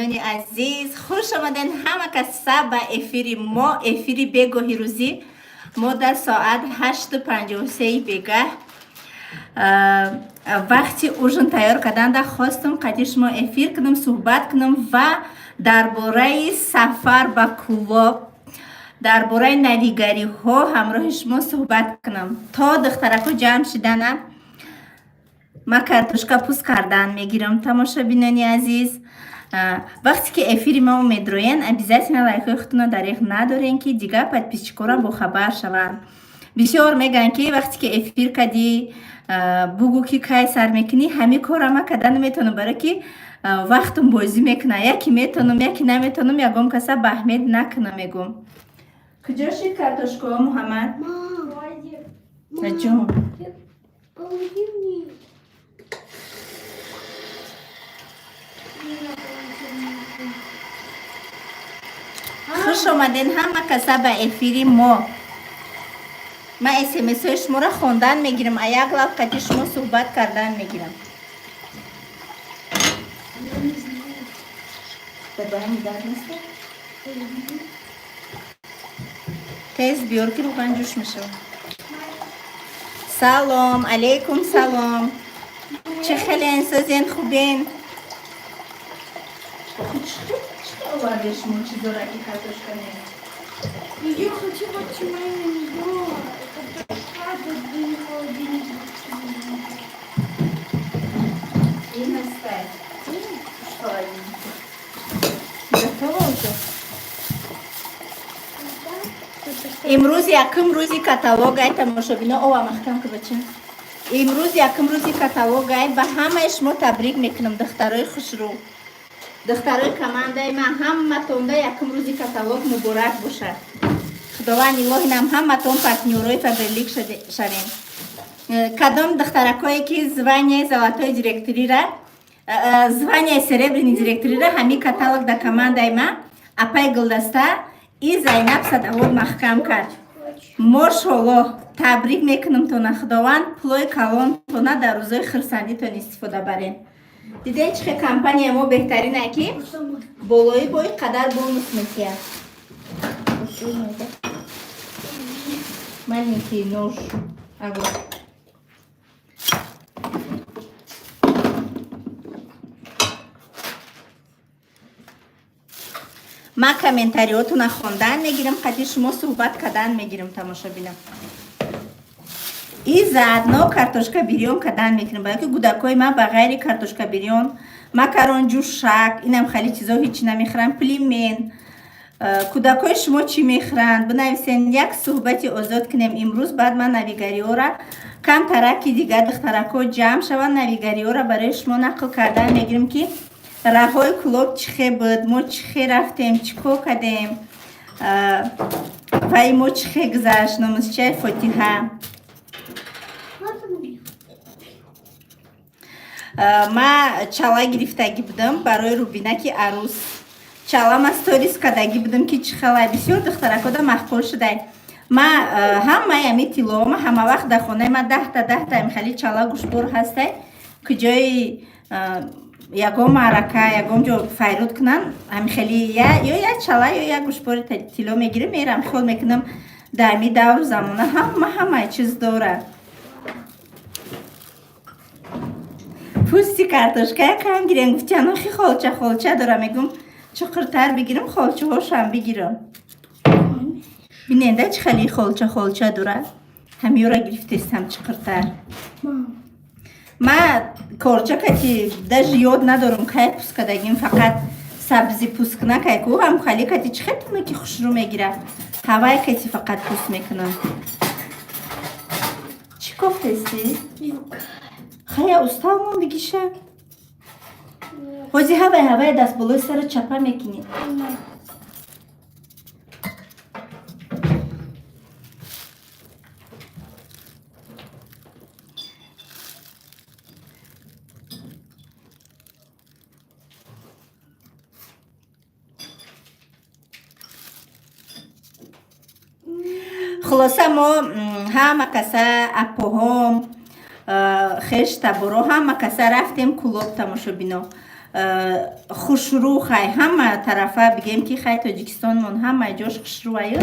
тамошобинони азиз, хуш омаден ҳама каса ба эфири мо, эфири бегоҳи рӯзӣ. Мо дар соат 8:53 бегаҳ вақти ужин тайёр карданда хостум қадри шумо эфир кунам, суҳбат кунам ва дар бораи сафар ба клуб, дар бораи навигариҳо ҳамроҳи шумо суҳбат кунам. То духтарако ҷамъ шидана, ма картошка пӯст кардан мегирам. Тамошобинони азиз, вақте ки эфири мо медроен, обязательно лайкҳои худтонро дариғ надорен ки дигар подписчикора бохабар шаванд. Бисёр мегӯянд ки вақте ки эфир кади бугу ки кай сар мекунӣ, ҳамин кора ма карда наметавонам, барои ки вақтум бозӣ мекуна. Яке метавонам, яке наметавонам, ягон каса ба аҳамият накунам мегӯям. Куҷо шид картошкаҳо, Муҳаммад? Ҷон. хуш омаден ҳама каса ба эфири мо. Ма смсҳои шуморо хондан мегирам, а як лав қати шумо суҳбат кардан мегирам. тез биёр ки рӯған ҷӯш мешавад. салом алейкум, салом. чӣ хелен, сӯзен, хубен? Оварде шумо чизора ки картошка не? Я хочу максимально И наставь. Что они? Готово уже? Имрӯз якум рӯзи каталогай тамошобино. Ова маҳкам ки бача. Имрӯз якум рӯзи каталогай, ба ҳамаи шумо табрик мекунам, духтарои хушрӯ. духтарои командаи ман, ҳаматонда якум рӯзи каталог муборак бошад. Худованд илоҳи нам ҳаматон партнёрои фабрилик шавем. Кадом духтаракое ки звания золотои директорира, звания серебряни директорира, ҳамин каталог да командаи ман апай гулдаста и Зайнаб Садовод маҳкам кард. Мошоллоҳ, табрик мекунам тона. Худованд пулои калонтона дар рӯзои хирсандитон истифода барен. Диден чихе компания мо беҳтарина ки болои бои қадар бонус мекияд. Маленький нож. Агро. Ма комментариётона хондан мегирам, қадри шумо суҳбат кардан мегирам, тамошобинам. И заодно картошка бирён кардан мекунам, балки гудакои ман ба ғайри картошка бирён, макарон ҷӯшак, инам хали чизо ҳичи намехӯранд, плимен. Кудакои шумо чӣ мехӯранд? Бинависен, як суҳбати озод кунем имрӯз. Баъд ман навигариёра камтарак ки дигар духтаракҳо ҷамъ шаванд, навигариёра барои шумо нақл кардан мегирам ки раҳои клуб чӣ хел буд, мо чӣ хел рафтем, чӣ кор кардем ва мо чӣ хел гузашт. Номусчаи фотиҳа. ма чала гирифтагӣ будам барои рубинаки арӯс. Чала ма сторис кардагӣ будам ки чӣ хелай. Бисёр духтаракода махқул шудай. Ма ҳамаи ами тиллома ҳама вақт дар хонаи ма 10 амихали чала гӯшбор ҳастай, куҷои ягон маърака, ягон ҷо файруд кунан, амихали ё як чала ё як гӯшбори тилло мегирам, мерам хол мекунам. Дар ами давру замона ҳамаи чиз дорад. пӯсти картошка якам гирем, гуфти анохи холча дора. Мегӯм чуқуртар бигирам, холчаҳошам бигирам. Биненда чӣ хели холча дора. Ҳамиёра гирифтестам чуқуртар. Ма корча кати даже ёд надорам кай пӯст кардагим, фақат сабзи пӯст куна кайку ҳам хали кати чӣ хел ки хушрӯ мегирад. Ҳавай кати фақат пӯст мекунам. Чӣ кофтести? Хая усталмон бигиша. Ҳози ҳавай даст болои сара чапа мекунӣ. Хулоса мо ҳама каса апоҳом хеш таборо ҳама каса рафтем клуб, тамошобино. хушрӯ хай ҳама тарафа бигем ки хай Тоҷикистонмон ҳама ҷош хушрӯ аю,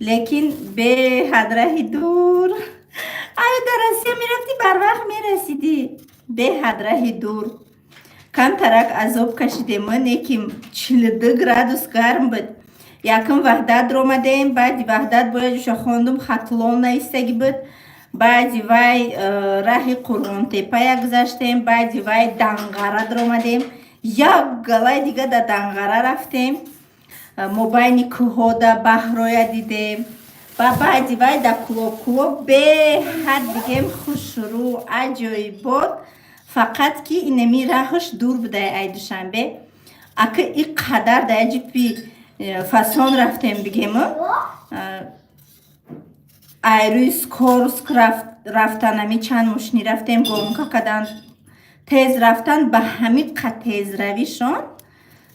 лекин беҳадраҳи дур. Аю дар Россия мерафтӣ барвақт мерасидӣ. Беҳадраҳи дур. Камтарак азоб кашидем мо, неким 42 градус гарм буд. Якм ваҳдат ромадем, баъди ваҳдат бояд уша хондум хатлон навистагӣ буд. Баъди вай раҳи Қурғонтепая гузаштем, баъди вай Данғара ромадем. Як галаи дига да Данғара рафтем. Мо байни кӯҳҳо да баҳроя дидем. Ва баъди вай да Кулоб беҳад дигем хушрӯ аҷоибот. Фақат ки инами раҳаш дур будай ай душанбе. Ака и қадар да ҷипи фасон рафтем бигему. Айрӯи Скорск рафтанами чанд мошини рафтем, гонка кадан тез рафтан ба ҳамин қа тезравишон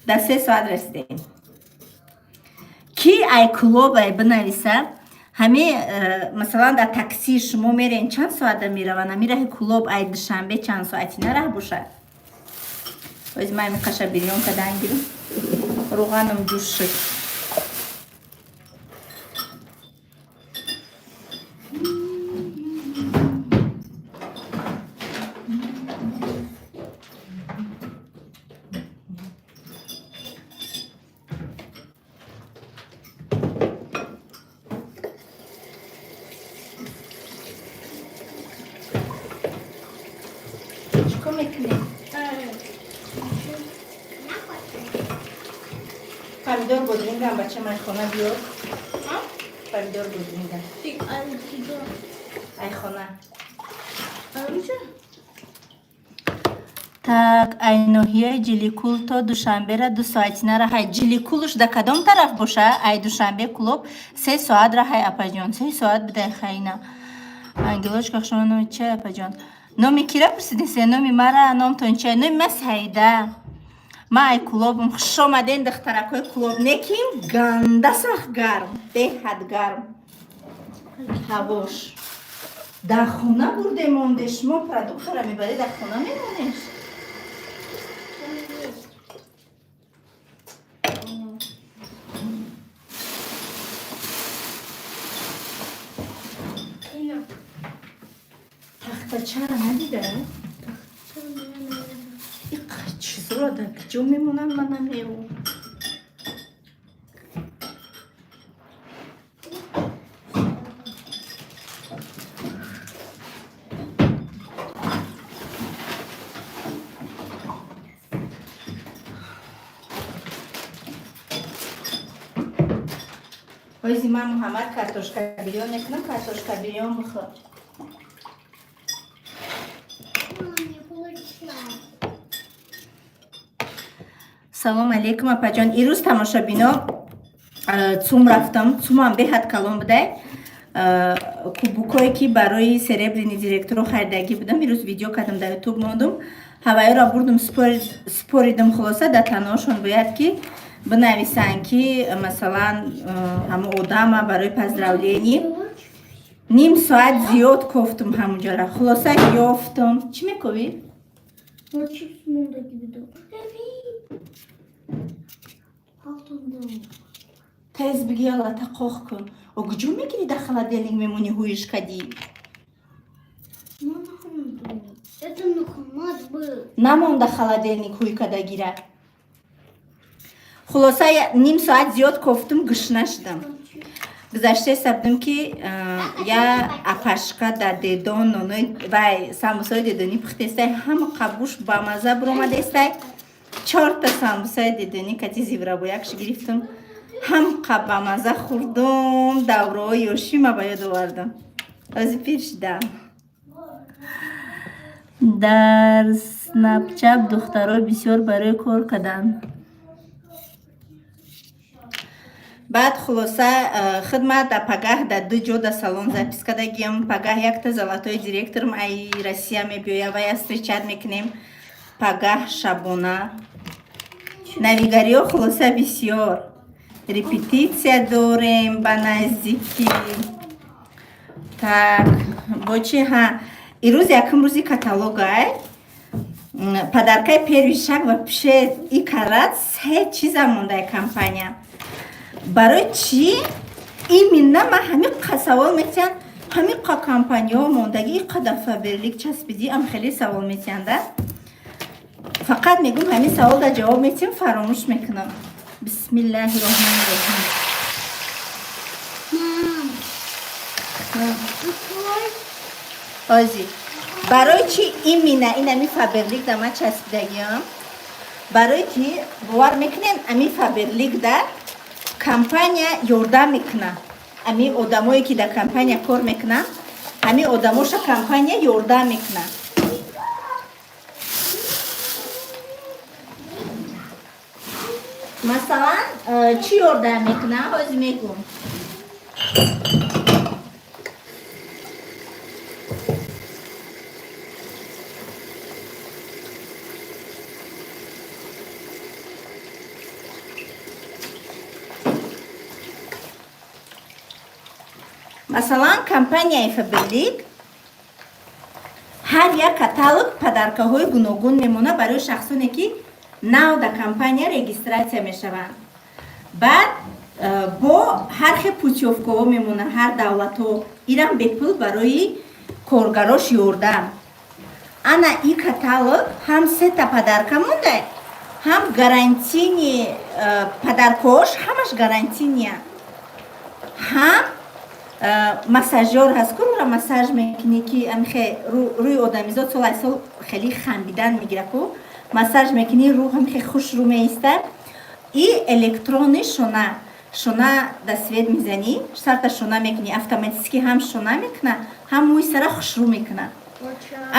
да 3 соат расидем. Ки ай Кулобай бинависа, ҳаме масалан да такси шумо мерен чанд соат да мераванд, ҳами раҳи Кулоб ай душанбе чанд соати на раҳ бошад. Ози ман ами қаша бирён кадан гирам. Руғаным ҷӯш шуд. Помидор бодрингам бача майхона биёр. Помидор бодрингам. Айхона. Так, ай ноҳияи Ҷиликул то душанбера 2 соати на раҳай. Ҷиликулш да кадом тараф боша? Ай душанбе Кулоб 3 соат раҳай апаҷон. 3 соат бидай хайна. Ангелочка шумо номи чия апаҷон? Номи кира пурсидин? Номи мара, номтон чия? Номи ма Саида. Ма ай Кулобам хуш омаден духтаракои Кулоб. Неким ганда сахт гарм, беҳад гарм. Ҳавош. Дар хона бурдем монде, шумо продуктора мебаред дар хона мемонеш? Тахтачара надида? Чизро да куҷо мемонанд ман намеёбам. Ози ман Муҳаммад картошка бирён мекунам, картошка бирён бихӯр. Салом алейкум апаҷон. Ирӯз тамошобино цум рафтам. Цумам беҳад калон будай. Кубукое ки барои серебряни директоро харидагӣ будам. Ирӯз видео кардам дар ютуб мондум. Ҳаваёро бурдум споридам. Хулоса дар таноашон бояд ки бинависанд ки масалан ҳамо одама барои поздравление. Ним соат зиёд кофтум ҳамунҷора. Хулоса ёфтам. Чӣ мекови? Тез биги аллата қоқ кун. Куҷо мегирӣ дар холодильник мемонӣ ҳуиш кадӣ? Намон дар холодильник ҳуй када гира. Хулоса ним соат зиёд кофтум, гушна шудам. Гузашта сабдум ки я апашка да дедон ноной вай самбусаи дедонӣ пухтестай ҳама қабуш ба маза буромадестай. 4 та самбусаи дедонӣ кати зиврабоякш гирифтум. ҳам қаба маза хурдум, давраҳои ёшима ба ёд овардам. Ози пир шудам. Дар Снапчат духтаро бисёр барои кор карданд. Баъд хулоса хидмат да пагаҳ да 2 ҷо да салон запис кардагим. Пагаҳ якта золотои директорам ай Россия мебиёя ва я встречат мекунем. Пагаҳ шабона. Навигариё хулоса бисёр. Репетиция дорем ба наздики. Так, бо чи ҳа. Ирӯз якм рӯзи каталогай. падаркаи первый шаг ва пише и карат се чиза мондаи компания. Барои чӣ именно ма ҳамин савол метиҳам, ҳамин компанияҳо мондаги иқадар Фаберлик часпидӣ ам хеле савол метиҳанда. Фақат мегӯм ҳамин савол да ҷавоб метиҳам, фаромӯш мекунам. Бисмиллаҳи роҳмани роҳим. Ози барои чӣ именно ин ами Фаберлик да ма часпидагиам? Барои ки бовар мекунем ами Фаберлик да компания ёрдам мекуна. Ами одамое ки да компания кор мекуна, ами одамоша компания ёрдам мекуна. Масалан, чӣ ёрдам мекуна? Ҳозир мегӯм. Масалан, компанияи Фаберлик ҳар як каталог падаркаҳои гуногун мемона барои шахсоне ки нав да компания регистратсия мешаванд. Баъд бо ҳар хел путёвкаҳо мемона, ҳар давлатҳо ирам бепул барои коргарош ёрдам. Ана и каталог ҳам сета падарка монда, ҳам гарантини падаркаҳош ҳамаш гарантиния. Ҳам массажёр ҳаст, кура массаж мекунӣ ки амхе рӯи одамизод сол аз сол хеле хамбидан мегира ку массаж мекунӣ, рӯ ҳамхе хуш рӯ меиста. И электронни шона да свет мезанӣ, сарта шона мекунӣ, автоматически ҳам шона мекуна, ҳам мӯи сара хушрӯ мекуна.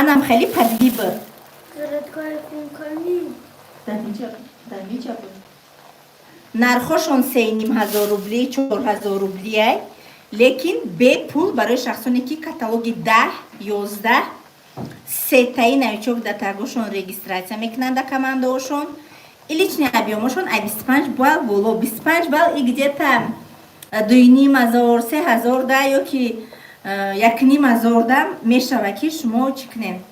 Анам хеле подвибр. Нархошон 3500 рубли, 4000 рублиай. Лекин бепул барои шахсоне ки каталоги 10, 11 сетаи навичок да тагошон регистратсия мекунанд да командаошон. И лични объёмошон 25 балл боло. 25 балл и где-то 2500, 3000 да ё ки 1500 да мешава ки шумо чӣ кунем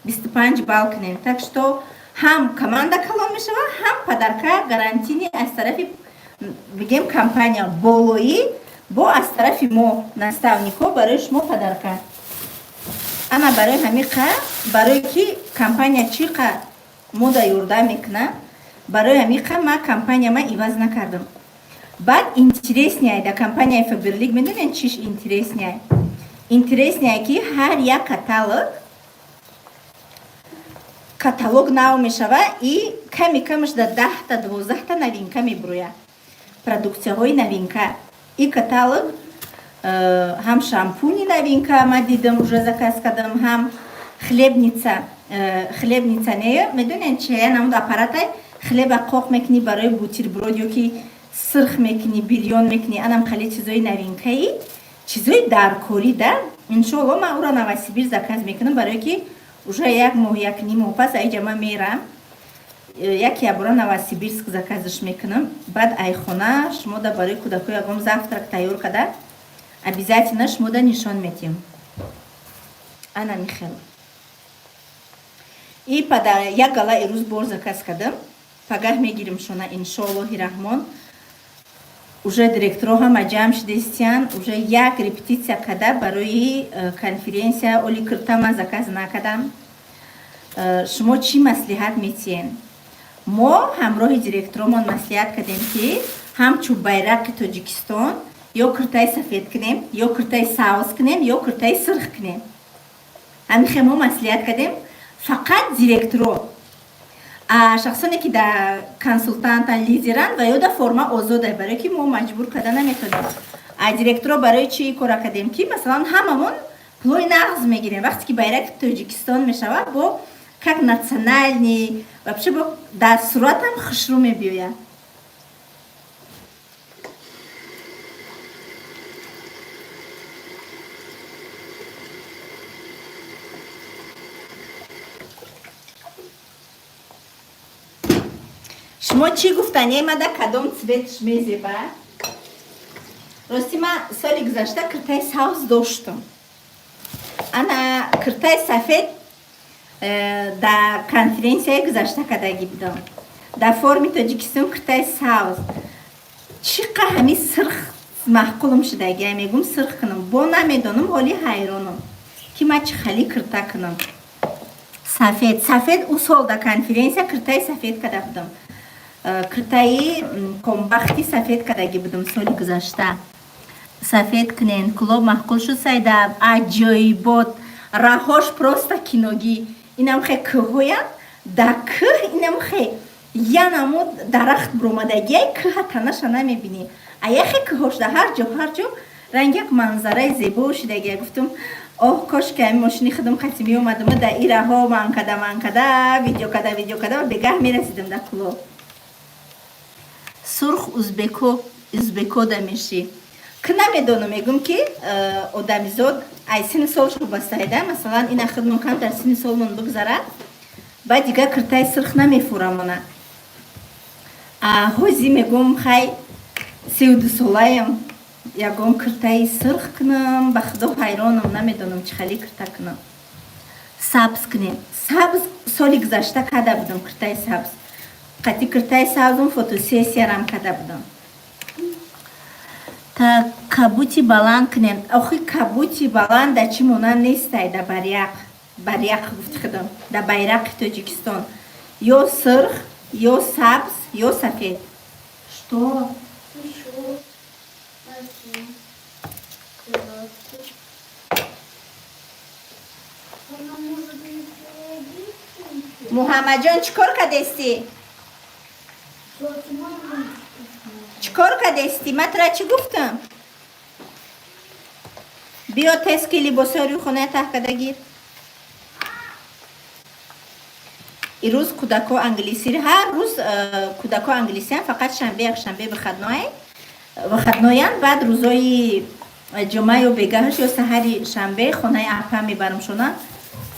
25 балл кунем. Так что ҳам команда калон мешава, ҳам падарка гарантини аз тарафи бигем компания болои бо аз тарафи мо наставникҳо барои шумо падарка. Ана барои ҳамиқа барои ки компания чӣ қа мода ёрдам мекуна, барои ҳамиқа ма компанияма иваз накардам. Баъд интересняй да компанияи Фаберлик медонед чиш интересняй? Интересняй ки ҳар як каталог нав мешава и ками камаш да 10-12 новинка мебирояд. Продуксияҳои новинка. И каталог ҳам шампуни новинка ма дидам, уже заказ кардам, ҳам хлебница не медонед чия намуд аппаратай хлеба қоқ мекунӣ барои бутерброд ё ки сирх мекунӣ, бирён мекунӣ. Анам хеле чизои новинкаи, чизои даркорӣ да. Иншоалло ман уро Новосибирск заказ мекунам барое ки уже 1 моҳ 1.5 моҳ пас аиҷа ма мерам. Яке бора Новосибирск заказаш мекунам. Баъд айхона шумо да барои кӯдако ягон завтрак тайёр карда обязательно шумо да нишон метиҳам. Ана михел. И падар як гала ирӯз бор заказ кардам. Пагаҳ мегирим шона иншоаллоҳи раҳмон. Уже директора ҳама ҷамъ шуда истиян, уже як репетитсия карда барои конференсия оли киртама заказ накардам. Шумо чӣ маслиҳат метиҳен? Мо ҳамроҳи директоромон маслиҳат кардем ки ҳам чӯббайрақи Тоҷикистон ё киртаи сафед кунем, ё киртаи савз кунем, ё киртаи сирх кунем. Ҳамихе мо маслиҳат кардем. Фақат директоро шахсоне ки да консултантан лидеран ва ё да форма озода, барое ки мо маҷбур карда наметавонем. А директоро барои чӣ кора кардем ки масалан ҳамамон пулои нағз мегирем. Вақте ки байраки Тоҷикистон мешавад бо как национальный, вообще бо дар суратам хушрӯ мебиёяд. шумо чӣ гуфтане мада кадом цветш мезеба? Рости ман соли гузашта киртаи савз доштам. Ана киртаи сафед در کنفرانسیای گذشته کردگی بودم در فورمی تاجیکستان کرتای ساوز چقدر همی سرخ محکولم شدگی میگم سرخ کنم با نمیدونم ولی حیرانم که ما چه خالی کرتا کنم سفید اصول در کنفرانسیا کرتای سفید کرده بودم کرتای کمبختی سفید کردگی بودم سالی گذشته سفید کنین کلوب محکول شد سایده عجایبات راهاش پروستا کینوگی اینم خیلی که هویم در که اینم خیلی یا نمود درخت برومدگی که تنش نمیبینی ایا خیلی که هوش در هر جو رنگ یک منظره زیبا شدگی گفتم اوه کاش که این ماشینی خودم خطیمی اومدم در این راه ها من کده ویدیو کده و بگه میرسیدم در کلوب سرخ ازبکو دمیشی که نمیدونم میگم که آدمیزاد ای سن سالش رو بستهیده مثلا این اخیر ممکن در سن سالمون بگذاره بعد دیگه کرتای سرخ نمیفورمونه هوزی میگم خیلی 32 سالایم یکم کرتای سرخ کنم به خدا حیرانم نمیدونم چه خیلی کرتا کنم سبز کنیم سبز سالی گذشته کرده بودم کرتای سبز قطعی کرتای سبزم فوتوسیسیا رم کرده بودم تا کابوتی بلند کنیم آخی کابوتی بلند در چی مونن نیسته در باریق گفت خودم در بیرق تاجیکستان یا سرخ یا سبز یا سفید Что? محمد جان چیکار کردستی؟ چیکار کردستی؟ من ترا چی گفتم؟ بیا تست که لباسا روی خونه ته کده گیر این روز کودکا انگلیسی هر روز کودکا انگلیسی هم فقط شنبه یک شنبه بخدناین بعد روزای جمعه و بگهش یا سحری شنبه خونه اپا میبرم شونن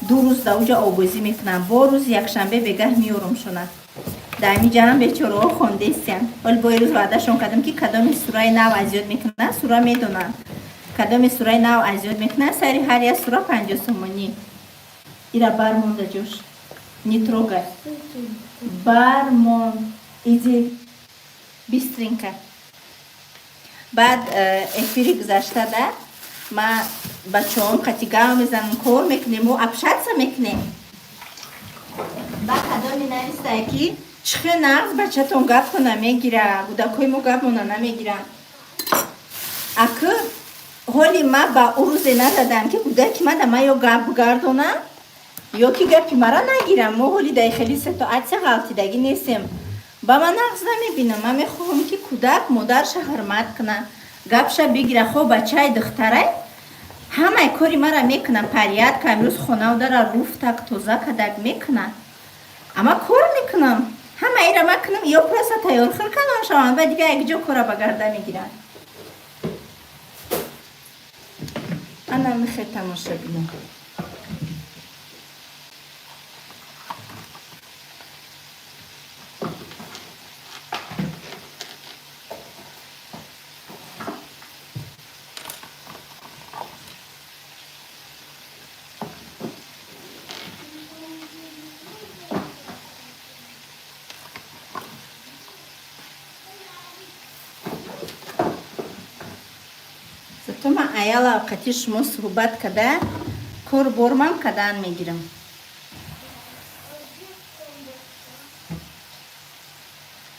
2 روز در اوجا آبازی میکنم با روز یک شنبه بگه میورم شونن در اینجا هم بیچاره ها خونده استیم ولی با این روز وعده شون کردم که کدام سوره نو ازیاد میکنن سوره میدونن کدام سوره نو ازیاد میکنن سری هر یک سوره 50 سومونی ایرا برمونده جوش نیتروگه برمون ایزی بیسترینکه بعد افیری گذاشته ده ما بچه هم قطیگاه میزنم کار میکنیم و ابشتسه میکنیم بعد کدامی نویسته که چخه نغز بچه تون گفت کنه میگیره بودکوی مو گفت مونه نمیگیره اکه حالی ما با او روزه ندادم که بودک ما دمه یا گفت بگردونم یا که گفتی مرا نگیرم ما حالی داخلی 3 تا 8 غلطی دگی نیستیم با من نغز نمیبینم من میخواهم که کودک مادرش حرمت کنه گپش بگیره خوب بچه دختره همه کاری مرا میکنه پریاد که امروز خونه و در روف تک توزه کدک میکنه اما کار میکنم همه ای را میکنم یا پرسه تیار خور کنم شوان و دیگه یک جا کارا بگرده میگیرن انا میخواه تماشا بینم تو من ایالا قطعی شما صحبت کده کار برمم کدن میگیرم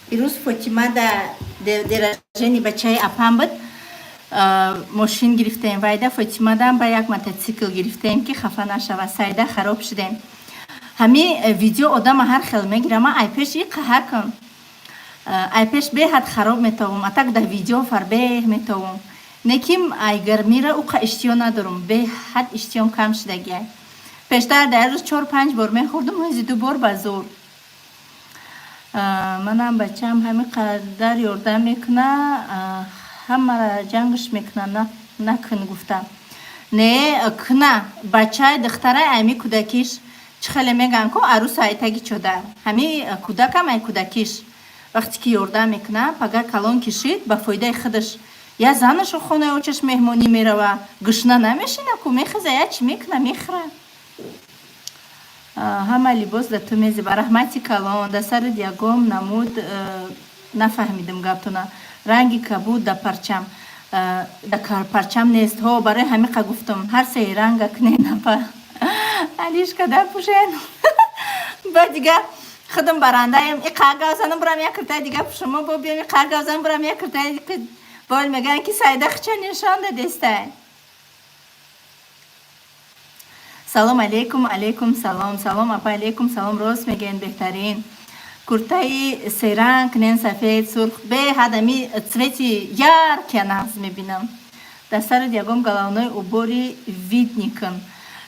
ایروز فاطمه درجه بچه اپام بود ماشین گرفتیم وایده فاطمه دم با یک موتورسیکل گرفتیم که خفه نشوه سایده خراب شدیم همین ویدیو آدم هر خیلی میگیرم من ایپش ای قهر کن ایپش به حد خراب میتوام اتاک ده ویدیو فربه میتوام نکیم اگر میره او اشتیا ندارم به حد اشتیام کم شدگی پیشتر در روز 4-5 بار میخوردم و 2 بار بزور منم بچم همین قدر یاردم میکنه همه جنگش میکنه نکن گفتم نه کنه بچه دختره امی کودکیش چه خیلی میگن که عروس هایتگی چوده همی کودک هم ای کودکیش وقتی که یاردم میکنه پگه کلون کشید به فایده خودش یا زنش خونه او چش مهمونی میره و گشنه نمیشینه که میخزه یا چی میکنه میخره همه لباس در تو میزیبا رحمتی کلان در سر دیگم نمود نفهمیدم گفتونه رنگی کبود در پرچم در پرچم نیست ها برای همه گفتم هر سه رنگ کنه نپا علیش که در پوشن با دیگه خودم برندهیم این قاگازانم برام یک کرده دیگه شما با بیام این قاگازانم برام یک کرده که بال میگن که سایده خچه نشان دسته سلام علیکم سلام اپا علیکم سلام روز میگن بهترین کرتای سرنگ نین سفید سرخ به هدمی цветی یار که ناز میبینم در سر دیگم گلانوی عبوری وید نیکن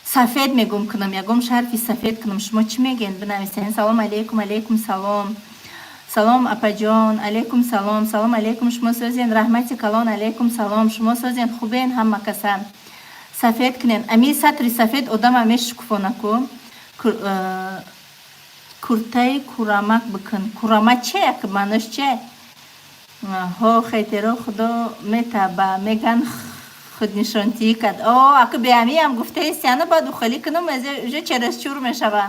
سفید میگم کنم یگم شرفی سفید کنم شما چی میگن بنویسین سلام علیکم سلام اپا جان علیکم سلام علیکم شما سوزین رحمتی کلان علیکم سلام شما سوزین خوبین همه کسان سفید کنین امی سطری سفید آدم همیشه شکفونه کن کرتای کرامک بکن کرامک چه یک معنیش چه ها خیترو خدا میتابه میگن خود نشانتی کد اگه به امی هم گفته ایستیانه باید دخلی کنم از چرسچور میشوه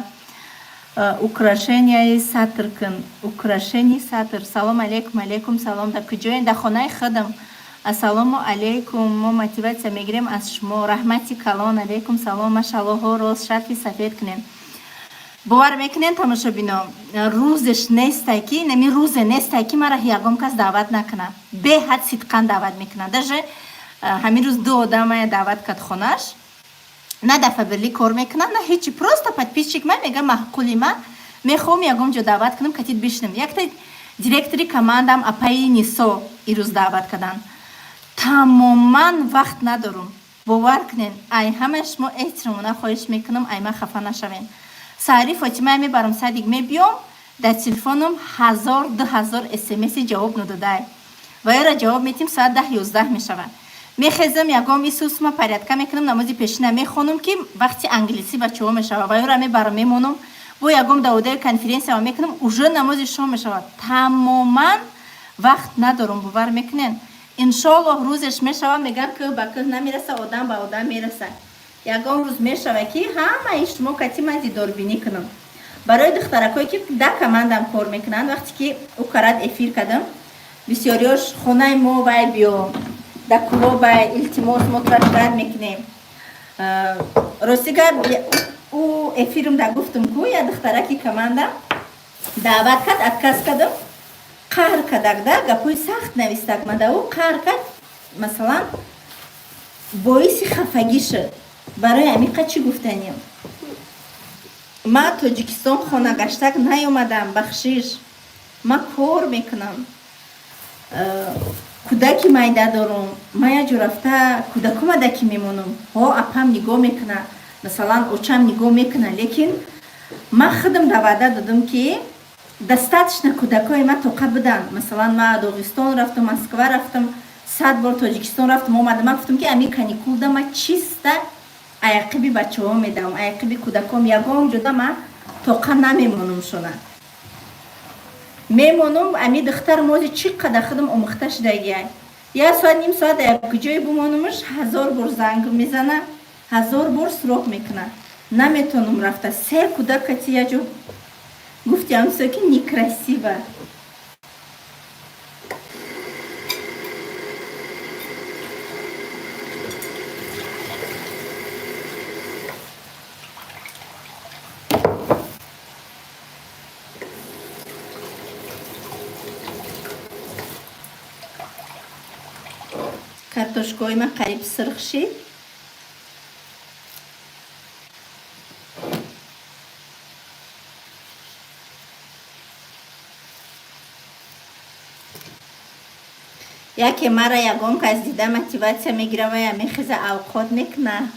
украшение سطر کن украшение سطر سلام علیکم سلام در کجاین در خانه خودم السلام علیکم ما موتیواسیا میگیریم از شما رحمتی کلان علیکم سلام ماشاءالله ها روز شرفی سفید کنین باور میکنین تماشا بینا روزش نیسته کی نمی روز نیسته کی مرا یگم کس دعوت نکنه به حد صدقان دعوت میکنه درجه همین روز دو آدم دعوت کرد خونش نه دفعه برلی کار میکنه نه هیچی پروستا подписчик من میگم معقولی من میخوام یگم جو دعوت کنم کتید بشنم یک تا دیرکتری کماندم اپای نیسو ای روز دعوت کردن تماما وقت ندارم باور کنین ای همه شما احترامونه خواهش میکنم ای من خفه نشوین ساری فاطمه میبرم صدیق میبیام در تلفنم 1000-2000 SMS جواب نداده و یا را جواب میتیم ساعت 10-11 میشوند میخزم یگام ایسوس ما پریدکه میکنم نمازی پیشینه میخونم که وقتی انگلیسی بچه ها میشود و یا را میبرم میمونم با یگام دوده کنفرانس ها میکنم اوجه نمازی شما میشود تماما وقت ندارم باور میکنین انشالله روزش میشود میگم که بکر نمیرسه آدم به آدم میرسه یگام روز میشود که همه اجتماع کتی من دیداربینی کنم برای دخترکایی که ده کماندم کار میکنن وقتی که او کرد افیر کردم بسیاریاش خونه ما باید بیام در کلوب باید التماس مطرد میکنیم راستی او افیرم در گفتم که یا دخترکی کماندم دعوت کرد ادکس کردم قهر کدک ده گپوی سخت نویستک من او قهر کد مثلا باعث خفگی شد برای امیقه چی گفتنیم ما تاجیکستان خانه گشتک نیومدم بخشیش ما کار میکنم کودکی مایده دارم ما یه جو رفته کودکم دکی میمونم ها اپم نگاه میکنه مثلا اوچم نگاه میکنه لیکن ما خودم دوده دادم که دستاتشن کودکای ما توقع بدن مثلا ما داغستان رفتم مسکو رفتم 100 بار تاجیکستان رفتم اومدم من گفتم که امی کانیکول ده ما چیسته عیقبی بچه ها میدم عیقبی کودکام یگام جدا ما توقع نمیمونم شونه میمونم امی دختر موزی چی قدر خودم امختش دیگه یا ساعت نیم ساعت یک جای بمونمش 1000 بار زنگ میزنه 1000 بار سراغ میکنه نمیتونم رفته 3 کودک کتی یه جو گفتی همسا که نیکرسیبه کارتوشکای من قریب سرخ شید یکی مرا یگام که از دیده موتیواسیا میگیره و یا میخیزه اوقات میکنه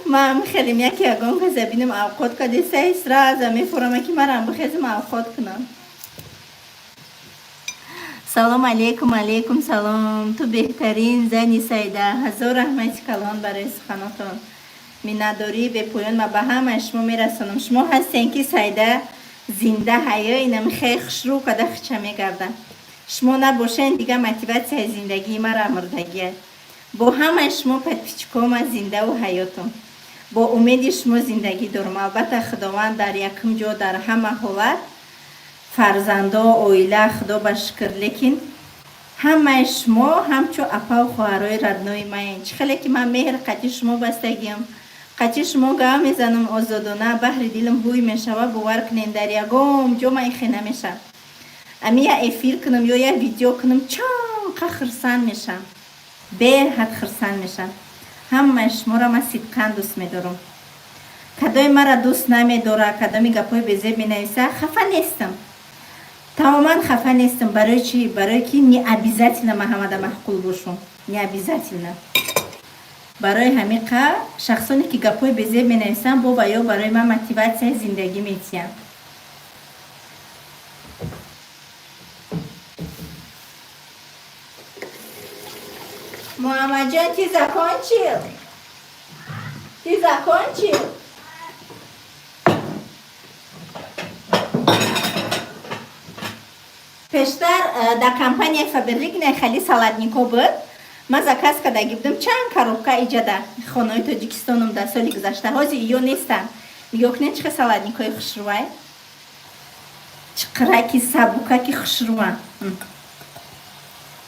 ما هم خیلیم یکی یگام که زبینم اوقات که دیسه ایسرا از میفورم که مرا هم بخیزم اوقات کنم سلام علیکم سلام تو بهترین زنی سیده هزار رحمت کلان برای سخناتون مینداری به پایان ما به همه شما میرسونم شما هستین که سیده زنده حیا اینم خیلی خشرو کده خچه میگردن شما نباشین دیگه موتیواسیا زندگی مرا مردگیه با همه شما پدپیچکام زنده و حیاتم бо умеди шумо зиндагӣ дорам. Албатта худованд дар якум ҷо дар ҳама ҳолат, фарзандо, оила, худо ба шукр, лекин ҳамаи шумо ҳамчун апа ва хоҳарои раднои маен. Чӣ хеле ки ман меҳр қачи шумо бастагиам, қачи шумо гап мезанам озодона, баҳри дилам бӯй мешава. бовар кунем дар ягон ҷо ман ихе намешам. Ами я эфир кунам ё я видео кунам, чанқа хирсан мешам, беҳад хирсан мешам. ҳамаи шуморо ман сидқан дӯст медорам. кадои мара дӯст намедора, кадоми гапҳои безеб менависа, хафа нестам. тамоман хафа нестам. барои чӣ? Барои ки не обязательно ман ҳамада маҳқул бошам. Не обязательно. барои ҳамиқа шахсоне ки гапҳои безеб менависанд, боба ё барои ман мотиватсияи зиндагӣ метиҳанд. Муҳаммадҷон, ти закончил? Ти закончил? пештар дар компанияи Фаберлик хали салатнико буд. ман заказ кардаги будам чанд коробка иҷада хонаҳои Тоҷикистонам дар соли гузашта. ҳозир ё нестанд. нигоҳ кунед чихе салатникои хушрӯвай, чиқраки сабукаки хушрӯва.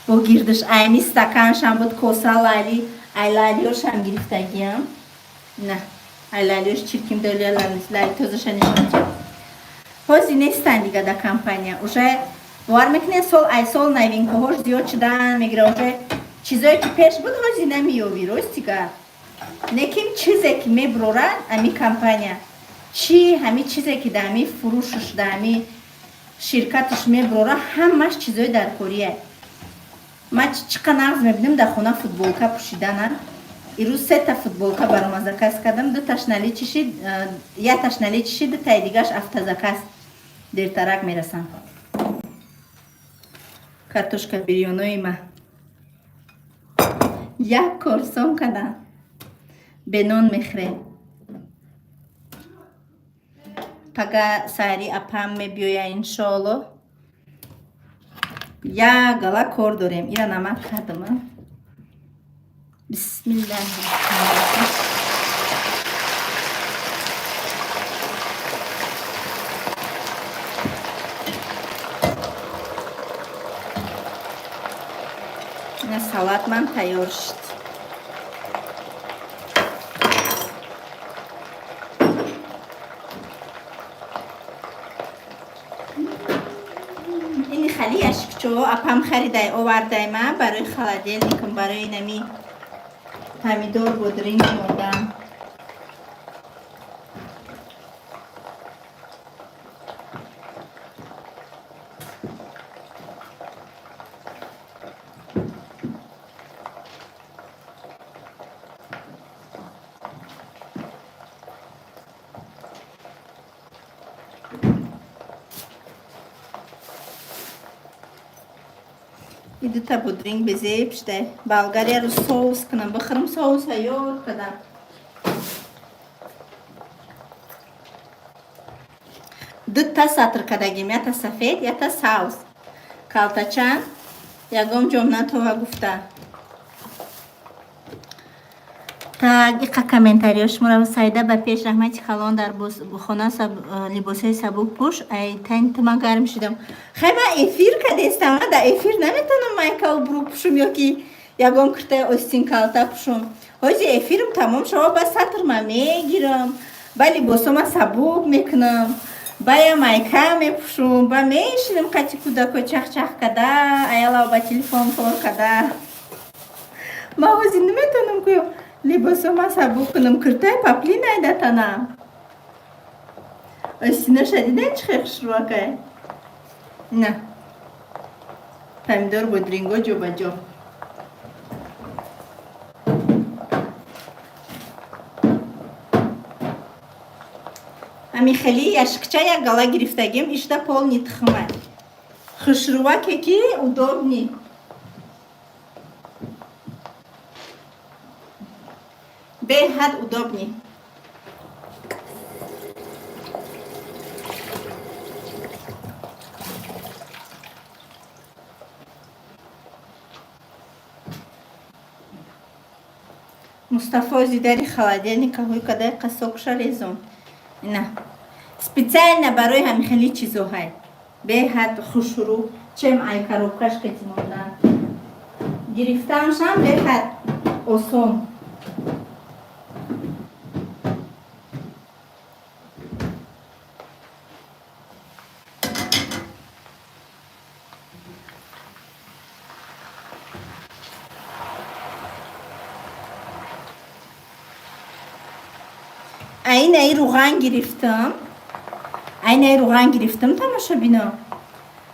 бо гирдаш айни стаканшам буд, коса лайли, айлалиёшам гирифтагиам. на айлалиёш чирким доля лайли тозаша нишонча. ҳозир нестанд дига дар компания. уже бовар мекунед сол ай сол новинкаҳош зиёд шудан мегира. уже чизое ки пеш буд ҳозир намеёбӣ. ростига лекин чизе ки меброрад ами компания, чи ҳами чизе ки дар ами фурӯшаш дар ами ширкаташ меброра, ҳамаш чизои даркорие. ман чиқа нағз мебинам дар хона футболка пӯшидана. ирӯз 3 та футболка барома заказ кардам. 2 таш наличишид, 1 таш наличишид, 2 таи дигаш автозаказ дертарак мерасам. картошка бирёнои ма як корсон кадан бе нон мехӯрем. пага сайри апам мебиёя иншоалло. як гала кор дорем. ира намак кардама. бисмиллаҳирроҳманирроҳим. ина салат ман тайёр шуд. ини хали яшикчо апам харидай овардай ман барои холодильникам, барои нами помидор бодринг модам. и 2 та бодринг безеб шудай. болгарияро соус кунам, бихӯрам. соуса ёд кардам. дута сатр кардагим, як та сафед, як та соус. калтачан ягон ҷом натова гуфта. так иқа комментариё шуморо сайда ба пеш раҳмати халон дар хона либосаи сабук пӯш. ай тани тума гарм шудам. хай ман эфир кадестам. ман дар эфир наметавонам майкал брук пӯшум ё ки ягон куртаи остин калта пӯшум. ҳозир эфирм тамом шава, ба сатр ман мегирам, ба либосома сабук мекунам, ба я майка мепӯшум, ба мешинам қачи кӯдако чахчах када, аялао ба телефон кор када. ман ҳозир наметавонам ку либосома сабук кунам. куртаи папли найдатанам. остиноша дидан чӣ хел хушрӯвакай. на помидор бодринго ҷо ба ҷо. ами хели яшикча як гала гирифтагим. ишда полни тухмай. хушрӯваке ки удобни. беҳад удобни. Мустафо зидари холодильника ҳои кадай қасокша резон. Ина. Специально барои ҳамин хели чизоҳай. Беҳад хушрӯ, чем ай коробкаш қитимондан. Гирифтамшам беҳад осон. Айнаи руған гирифтам тамоша бино.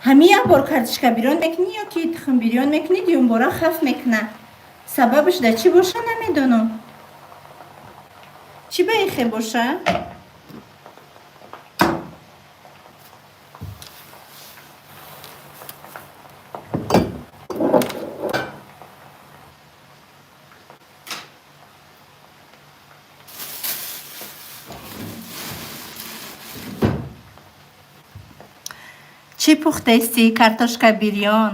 Ҳами як бор картишка бирён мекунӣ ё ки тухм бирён мекунӣ дуюм бора хаф мекуна. Сабабаш да чӣ боша намедонам. Чӣ ба ихе боша? Чӣ пухтаисти? Картошка бирён.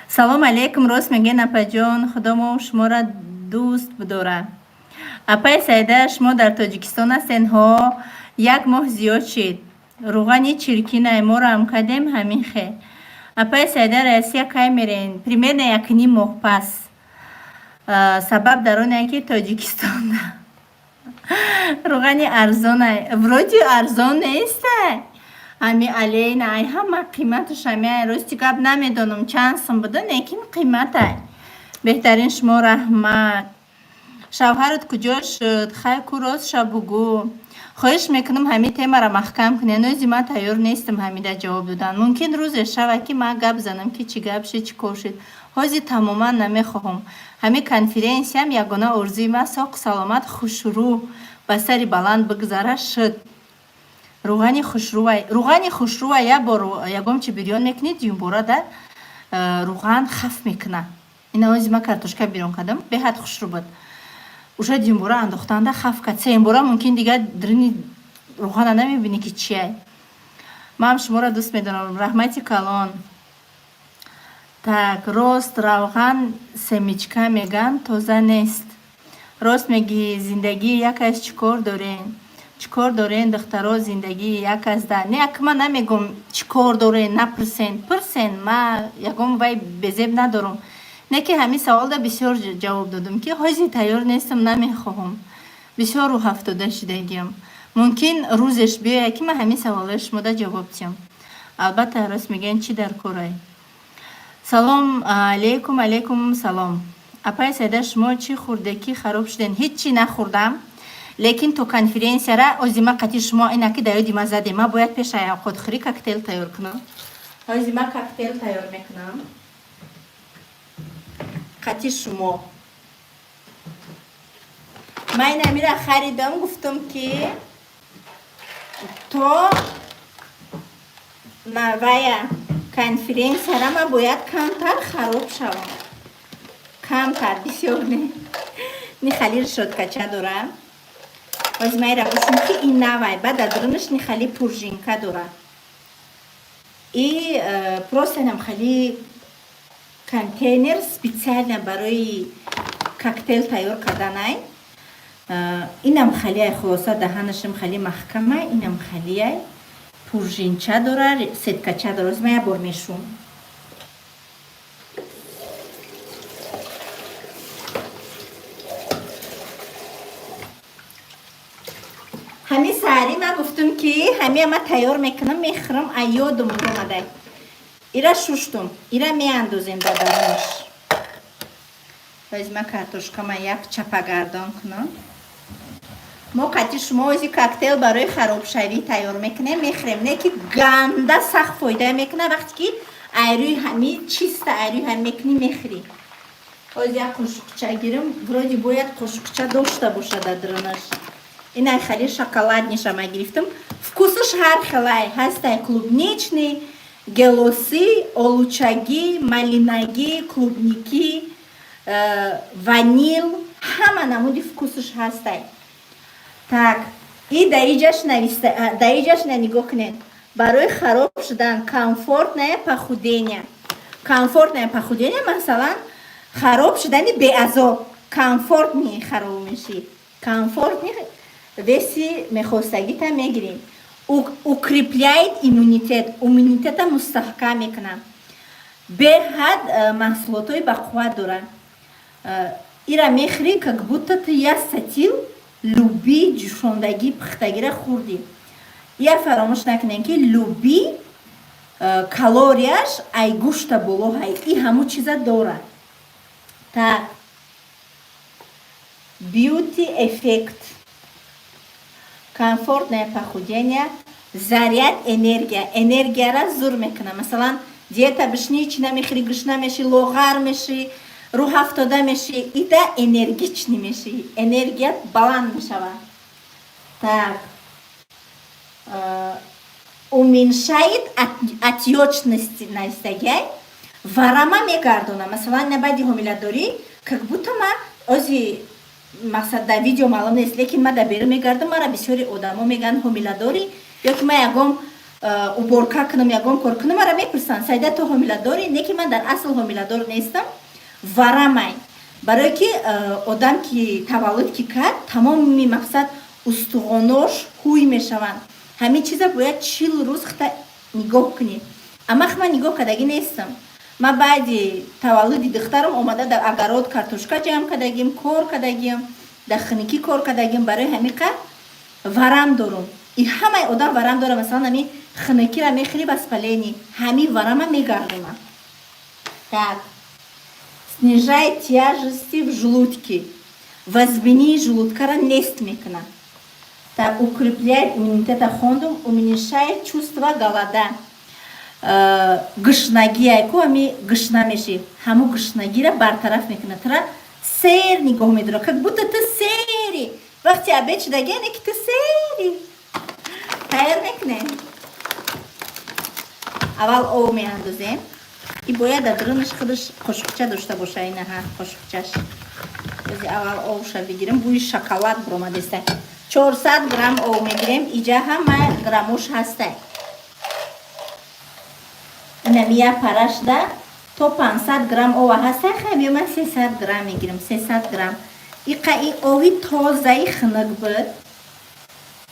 Салом алейкум, рост мегӯед апаҷон, худо шуморо дӯст бидора. Апай Саида, шумо дар Тоҷикистон ҳастен? Ҳо, як моҳ зиёд шид. Руғани чиркинай моро ҳам кардем ҳамин хе. Апай Саида, Россия кай мерен? Примерно 1,5 моҳ пас. Сабаб дар оне ки Тоҷикистонда руғани арзонай. Вроди арзон нестай. Ами алейна ай ҳама қиматаш ҳамаи рости гап намедонам чанд сум буда, лекин қиматай. Беҳтарин шумо раҳмат. Шавҳарат куҷо шуд? Хай ку ростша бугӯ. Хоҳиш мекунам ҳамин темаро маҳкам кунӣ. Ҳанӯзи ман тайёр нестам ҳамида ҷавоб додан. Мумкин рӯзе шава ки ман гап занам ки чӣ гап шид, чӣ кор шид. Ҳозир тамоман намехоҳам. Ҳамин конференсияам ягона орзуи ман соқ саломат хушрӯ ба сари баланд бигзара шуд. Руғани хушрӯа як бор ягом чи бирён мекунӣ, дуюм бора да руған хаф мекуна. Ина ҳозир ман картошка бирён кардам, беҳад хушрӯ буд. Уша дуюм бора андохтанда хаф кард. Сеюм бора мумкин дигар дирини руғана намебинӣ ки чияй. Ман шуморо дӯст медорам. Раҳмати калон. Так, рост равған семичка меган тоза нест. Рост меги зиндагии якаш чикор дорен? Чикор дорен духтаро зиндагии яказда? Не, як ман намегум чикор дорен, напирсен. Пирсен, ман ягом вай безеб надорам. Не ки ҳамин саволда бисёр ҷавоб додам ки ҳозир тайёр нестам, намехоҳам. Бисёр рӯ ҳафтода шудагиам. Мумкин рӯзеш биёяд ки ман ҳамин саволаро шумода ҷавоб диҳам. Албатта рост мегӯян чӣ дар корай. Салом алейкум. Алейкум салом. Апай Саида, шумо чӣ хӯрде ки хароб шуден? Ҳиччи нахӯрдам. Лекин то конференсияра ҳозир ман қати шумо ина ки дар ёди ман заде. Ман бояд пеша овқатхӯрӣ коктейл тайёр кунам. Ҳозир ман коктейл тайёр мекунам. Қати шумо. Ман инамира харидам, гуфтам ки то навая конференсияра ман бояд камтар хароб шавам. Камтар, бисёр не. Нихали решоткача дора. Ҳозир ман ира гӯшам ки ин навай, баъд адринаш нихали пуржинка дора. И просто нам хали контейнер специально барои коктейл тайёр карданай. Инам халиай хулоса даҳанашам хали маҳкамай, инам халиай пуржинча дора, сеткача дора. Ҳозир ман як бор мешум. ҳамин саҳарӣ ман гуфтам ки ҳамин ман тайёр мекунам, мехӯрам, а ёдам омадай. Ира шуштум, ира меандозем ба дарунаш. Ҳозир ман картошкама як чапагардон кунам. Мо қати шумо ҳозир коктейл барои харобшавӣ тайёр мекунем, мехӯрем. Не ки ганда сахт фоида мекуна, вақте ки айрӯи ҳамин чиста айрӯи ҳамин мекунӣ мехӯрӣ. ҳозир як қошуқча гирам, вроде бояд қошуқча дошта боша дар дарунаш. Инай хали шоколадниша ман гирифтам. Вкусаш ҳар хелай ҳастай. Клубничный, гелоси, олучаги, малинаги, клубники, ванил. Ҳама намуди вкусаш ҳастай. Так, и даиҷаш нигоҳ кунед. Барои хароб шудан комфортное похудение. Комфортное похудение масалан хароб шудани беазоб. комфортный хароб меши. Комфортный веси мехостагита мегирим. Укрепляет иммунитет. Иммунитета мустахкам мекунад. Беҳад маҳсулотҳои бақувват дорад. Ира мехӯри, как будто ту як статил луби ҷӯшондагӣ пухтагиро хӯрдӣ. Я фаромӯш накунем ки луби калорияш ай гӯшта боло ҳай. И ҳаму чиза дорад. Так. Beauty эффект. Комфортное похудение. Заряд энергия. Энергияро зур мекунад. Масалан, диета бишни, чи намехӯри, гушна меши, лоғар меши, рӯҳ афтода меши, ида энергичный меши. Энергият баланд мешавад. Так. Уменьшает отечность настагай. Варама мегардона. Масалан, на баъди ҳомиладорӣ, как будто ма ози мақсад дар видео маълум нест, лекин ма дар берун мегардам, мара бисёри одамо мегӯянд ҳомиладорӣ, ё ки ма ягон уборка кунам, ягон кор кунам, мара мепурсанд, сайда ту ҳомиладорӣ? Не ки ман дар асл ҳомиладор нестам. Варамай. Барое ки одам ки таваллуд ки кард, тамоми мақсад устухонош ҳуй мешаванд. Ҳамин чиза бояд 40 рӯз хата нигоҳ кунӣ. Амма ман нигоҳ кардагӣ нестам. Ма баъди таваллуди духтарам омада дар агарод картошка ҷамъ кардагим, кор кардагим, дар хиникӣ кор кардагим. Барои ҳамин қад варам дорум. И ҳамаи одам варам дорад. Масалан, ҳамин хиникиро мехӯри воспаление, ҳамин варама мегардонад. Так. Снижает тяжести в желудке. Возбини желудкара нест мекунад. Так, укрепляет иммунитет хондум, уменьшает чувство голода. Гушнагӣ айку ами гушна меши. Ҳаму гушнагиро бартараф мекунад. Тара сер нигоҳ медорад. Как будто ту сери. Вақти обед шудаги ане ки ту сери. Тайёр мекунем. Аввал об меандозем. И бояд дар дурунаш худаш қошуқча дошта боша. Инаҳа қошуқчаш. Бози аввал обша бигирем. Бӯи шоколад биромадеста. 400 грамм об мегирем. Иҷа ҳама граммош ҳастай. Инамия парашда то 500 грамм ова ҳастай. Хабиё ман 300 грамм мегирем. 300 грамм. Иқаи ови тозаи хинук буд.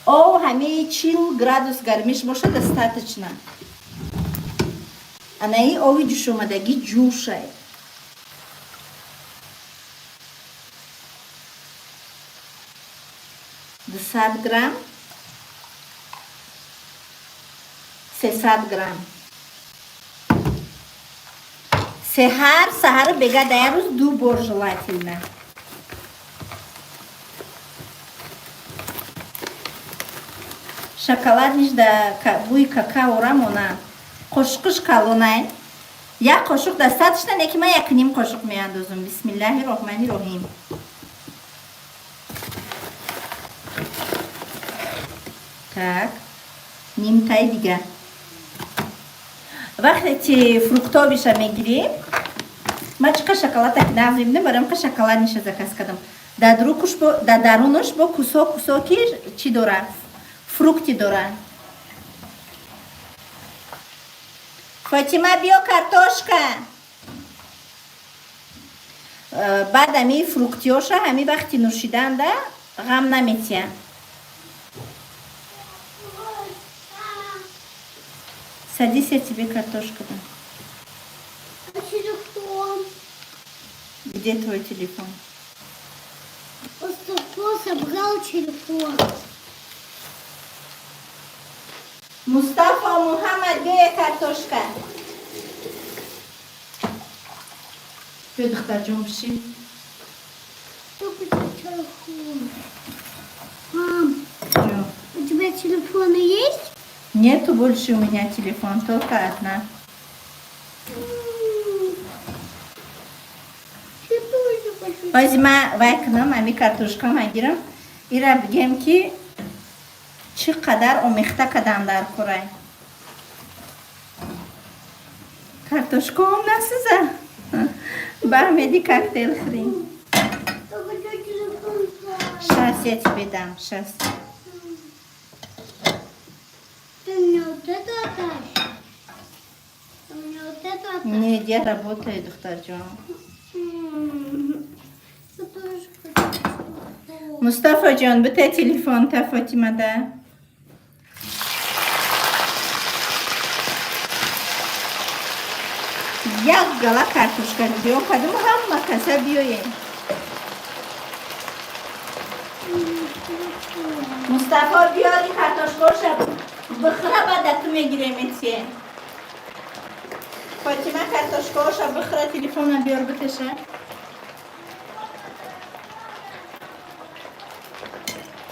Ов ҳамаи 40 градус гармиш боша достаточно. Анаи ови ҷӯшомадагӣ ҷӯшай. $200 грамм. 300 грамм. Саҳар бега дар рӯз 2 бор желательно. Шоколадниш да бӯи какаора монанд. Қошуқш калонай. Як қошуқ достаточно, не ки ман 1/2 қошуқ меандозам. Бисмиллаҳи роҳмани роҳим. Так. Нимтай дига. Вақте ки фруктовиша мегирем, ма чиқа шоколад так нағзимне барам қа шоколадниша заказ кардам. Дар дарунаш бо кусо ки чи дорад? Фрукти дорад. Фотима, биё картошка. Баъд ами фруктиёша ҳами вақти нӯшиданда ғам наметия. Садись, я тебе картошку дам. А телефон? Где твой телефон? Мустафа собрал телефон. Мустафа, Мухаммад, где картошка? Бё духтарҷон биши. Только телефон. Мам, Чё? у тебя телефоны есть? Нету больше у меня телефон, только одна. Я тоже хочу. Возьма вайкнам, ами картошка магирам. Ира бигем ки чӣ қадар омехта кардам дар кора. Картошкаам насӯза. Баҳмеди коктейл хӯрем. Только телефон. Сейчас я тебе дам, сейчас. Ты мне вот это отдашь? Ты мне вот это отдашь? Нет, я работаю, доктор Джон. Это Mustafa can bite telefon ta Fatime'de. یک گلا کارتوشکا بیو کدوم هم مکاسه بیوی مصطفی بیاری کارتوشکاشا بخره بعد تو میگیریم ایتیه فاطمه کارتوشکاشا بخره تلفن بیار بتشه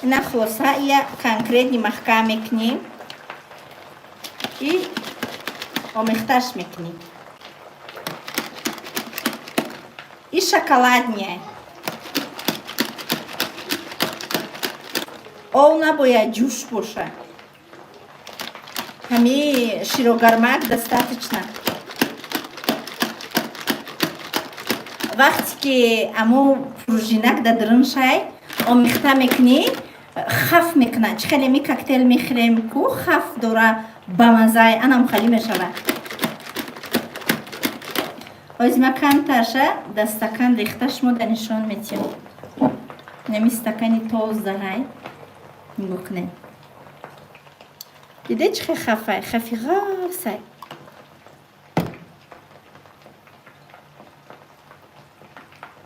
اینا خلاصه یا کنکریت محکم میکنیم ای آمیختش میکنیم и шоколаднее. Он набоя джуш боша. Хами широгармак достаточно. وقتی که امو پروژینک دادرن شای اون میخته میکنی خف میکنه خیلی می کوکتل میخوریم کو خف داره بامزای انم خالی میشوه Возьмакан таша да стакан рихташ мо да нишон метим. Неми стакани тоз дарай мукне. Диде чхе хафай, хафи гавсай.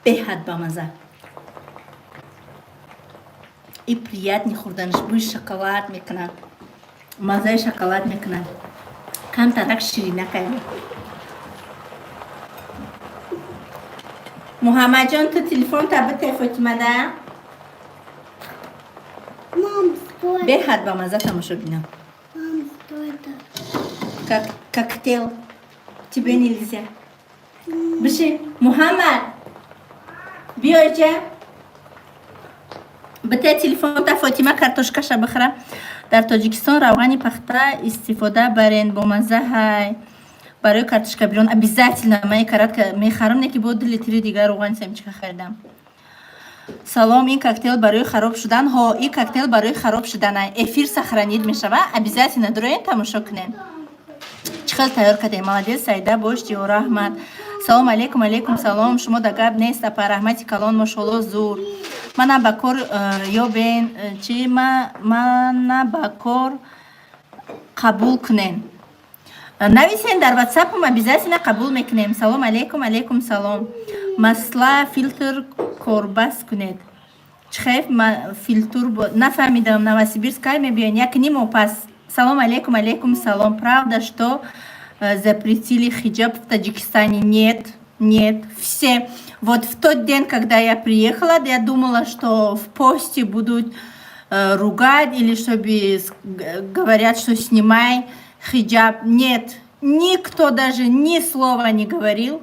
Бехад бамаза. И приятный хурданш, будешь шоколад мекна. Мазай шоколад мекна. Канта так ширина кайми. محمد جان تو تلفن تبت فاطمه ده مام سويت به حد با مزه تماشا بینم مام سويت коктейл тебе нельзя بشه محمد بیا جا بته تلفن تا فاطمه کارتوشکاش بخره در تاجیکستان روغن پخته استفاده برین با مزه های برای کارتوشکا بیرون обязательно من карат میخرم نه که بود لیتری دیگر روغن سمچکا خریدم سلام این کوکتل برای خراب شدن ها این کوکتل برای خراب شدن افیر سخرانید میشوه обязательно دورین تماشا کنین چخل تیار کردیم молодец سعیده باش جیو رحمت سلام علیکم علیکم سلام شما دگاب نیست پر رحمتی کلان ماشاءالله زور من با کار یا بین چی من با کار قبول کنین навесен дар ватсапам обязательно қабул мекунем салом алейкум алейкум салом масла фильтр корбас кунед чхеф фильтр нафамидам новосибирск кай мебиён як нимо пас салом алейкум алейкум салом правда что запретили хиджаб в Таджикистане нет нет все вот в тот день когда я приехала я думала что в посте будут ругать или чтобы говорят что снимай хиджаб. Нет, никто даже ни слова не говорил.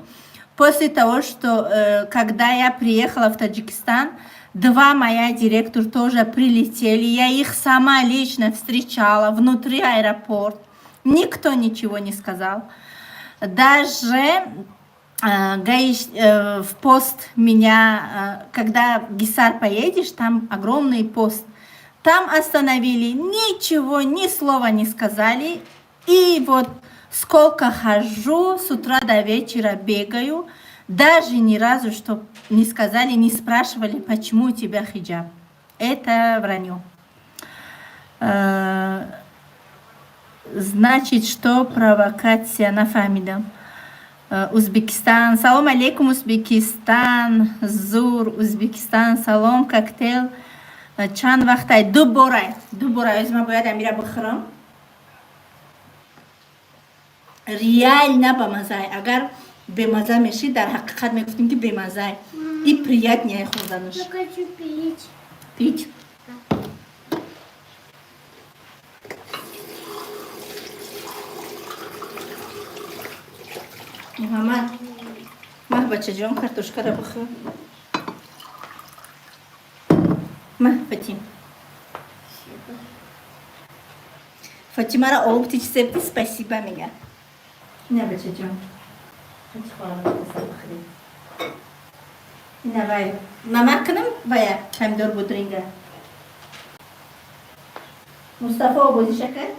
После того, что когда я приехала в Таджикистан, два моя директора тоже прилетели. Я их сама лично встречала внутри аэропорта. Никто ничего не сказал. Даже в пост меня, когда в Гисар поедешь, там огромный пост. Там остановили, ничего, ни слова не сказали. И вот сколько хожу, с утра до вечера бегаю, даже ни разу что не сказали, не спрашивали, почему у тебя хиджаб. Это вранье. Значит, что провокация на фамида. Узбекистан. Салом алейкум, Узбекистан. Зур, Узбекистан. Салом, коктейль. Чан вахтай. Дуборай. Дуборай. Өзма бояд амира бахрам. реально бамазай. Агар бемаза меши, дар ҳақиқат мегуфтим ки бемазай. И приятнее хурданаш. Я хочу пить. Пить. Мухаммад, мах бачаҷон картошкара бихӯр. Мах Фатим. Фатимара олуб тич септи спасибо мега. Не бачаҷон. Ҳач хӯрам бихӯри. Ина вай. Намак кунам вая помидор будринга. Мустафо обози шакар.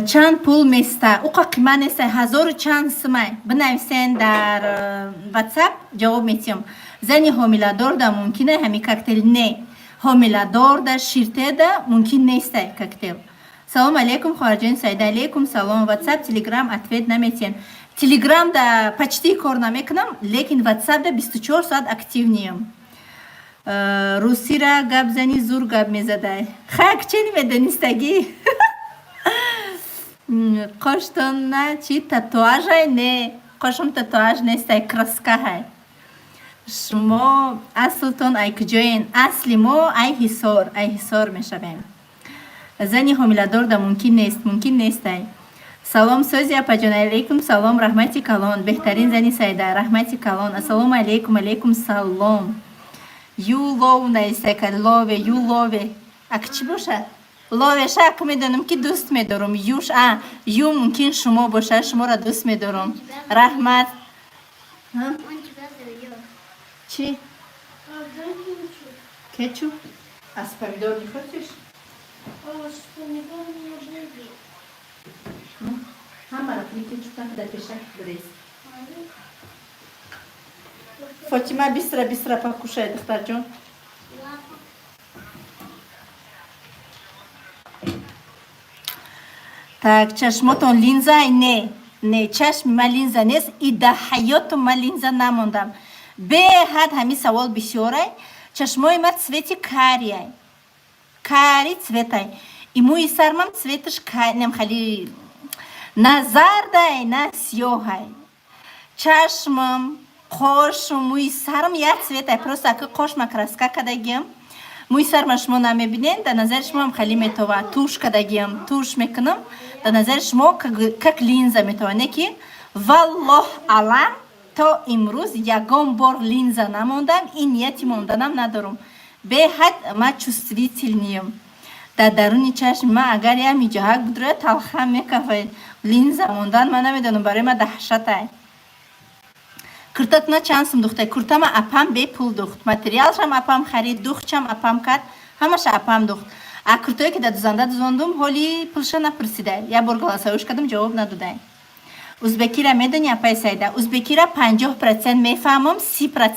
چند پول میسته اوقا قیمت نیسته 1000 چند سمه بنویسین در واتساپ جواب میتیم زنی حامله دار ده ممکنه همی کوکتل نه حامله دار ده شیرته ده ممکن نیسته کوکتل سلام علیکم خارجین سایده علیکم سلام واتساپ تلگرام اتوید نمیتین تلگرام ده پچتی کار نمیکنم لیکن واتساپ ده 24 ساعت اکتیو نیم روسی را گپ زنی زور گپ میزده خاک چی نمیدونستگی قشتون نه چی تتواژ های نه قشم تتواژ نیست کرسکه های شما اصلتون ای کجاین اصلی ما ای حصار میشویم زنی حامله دار ده ممکن نیست سلام سوزی اپا جان علیکم سلام رحمتی کلان بهترین زنی سایده رحمتی کلان السلام علیکم سلام یو لو نیسته که لوه یو لوه اک چی باشه؟ لوه شک میدونم که دوست میدارم یوش یو ممکن شما باشه شما را دوست میدارم رحمت چی؟ کچوپ؟ از پمیدور میخوردیش؟ همه را کنی کچوپ هم در پیشک بریز فاطمه بیستره پا کوشه دختر جون так چشماتون لینزه نه چشم من لینزه نیست ای در حیاتم من لینزه نموندم به حد همین سوال بسیاره چشمای من цветی کاری цветای ای موی سرمم цветش نم خیلی نه زرده نه سیاهه چشمم قوش موی سرم یک цветای просто اگه قوش من کرسکه کدگیم موی سرم شما نمیبینین در نظر شما هم خیلی میتوه توش کدگیم توش میکنم در نظر شما کک لینزه میتوه نکی والله علم تا امروز یگان بار لینزه نموندم این نیتی موندنم ندارم به حد من چوستویتیل نیم در درون چشم من اگر یه میجهک بودره تلخم میکفه لینزه موندن من نمیدونم برای من دهشته کرتت نه چند سم دوخته کرتم اپم به پول دوخت متریالش هم اپم خرید دوختم اپم کرد همش اپم دوخت کرتایی که در دوزندم حالی پولش نپرسیده یه بار گلاسایوش کردم جواب نداده ازبکی را میدونی اپای سایده ازبکی را 50% میفهمم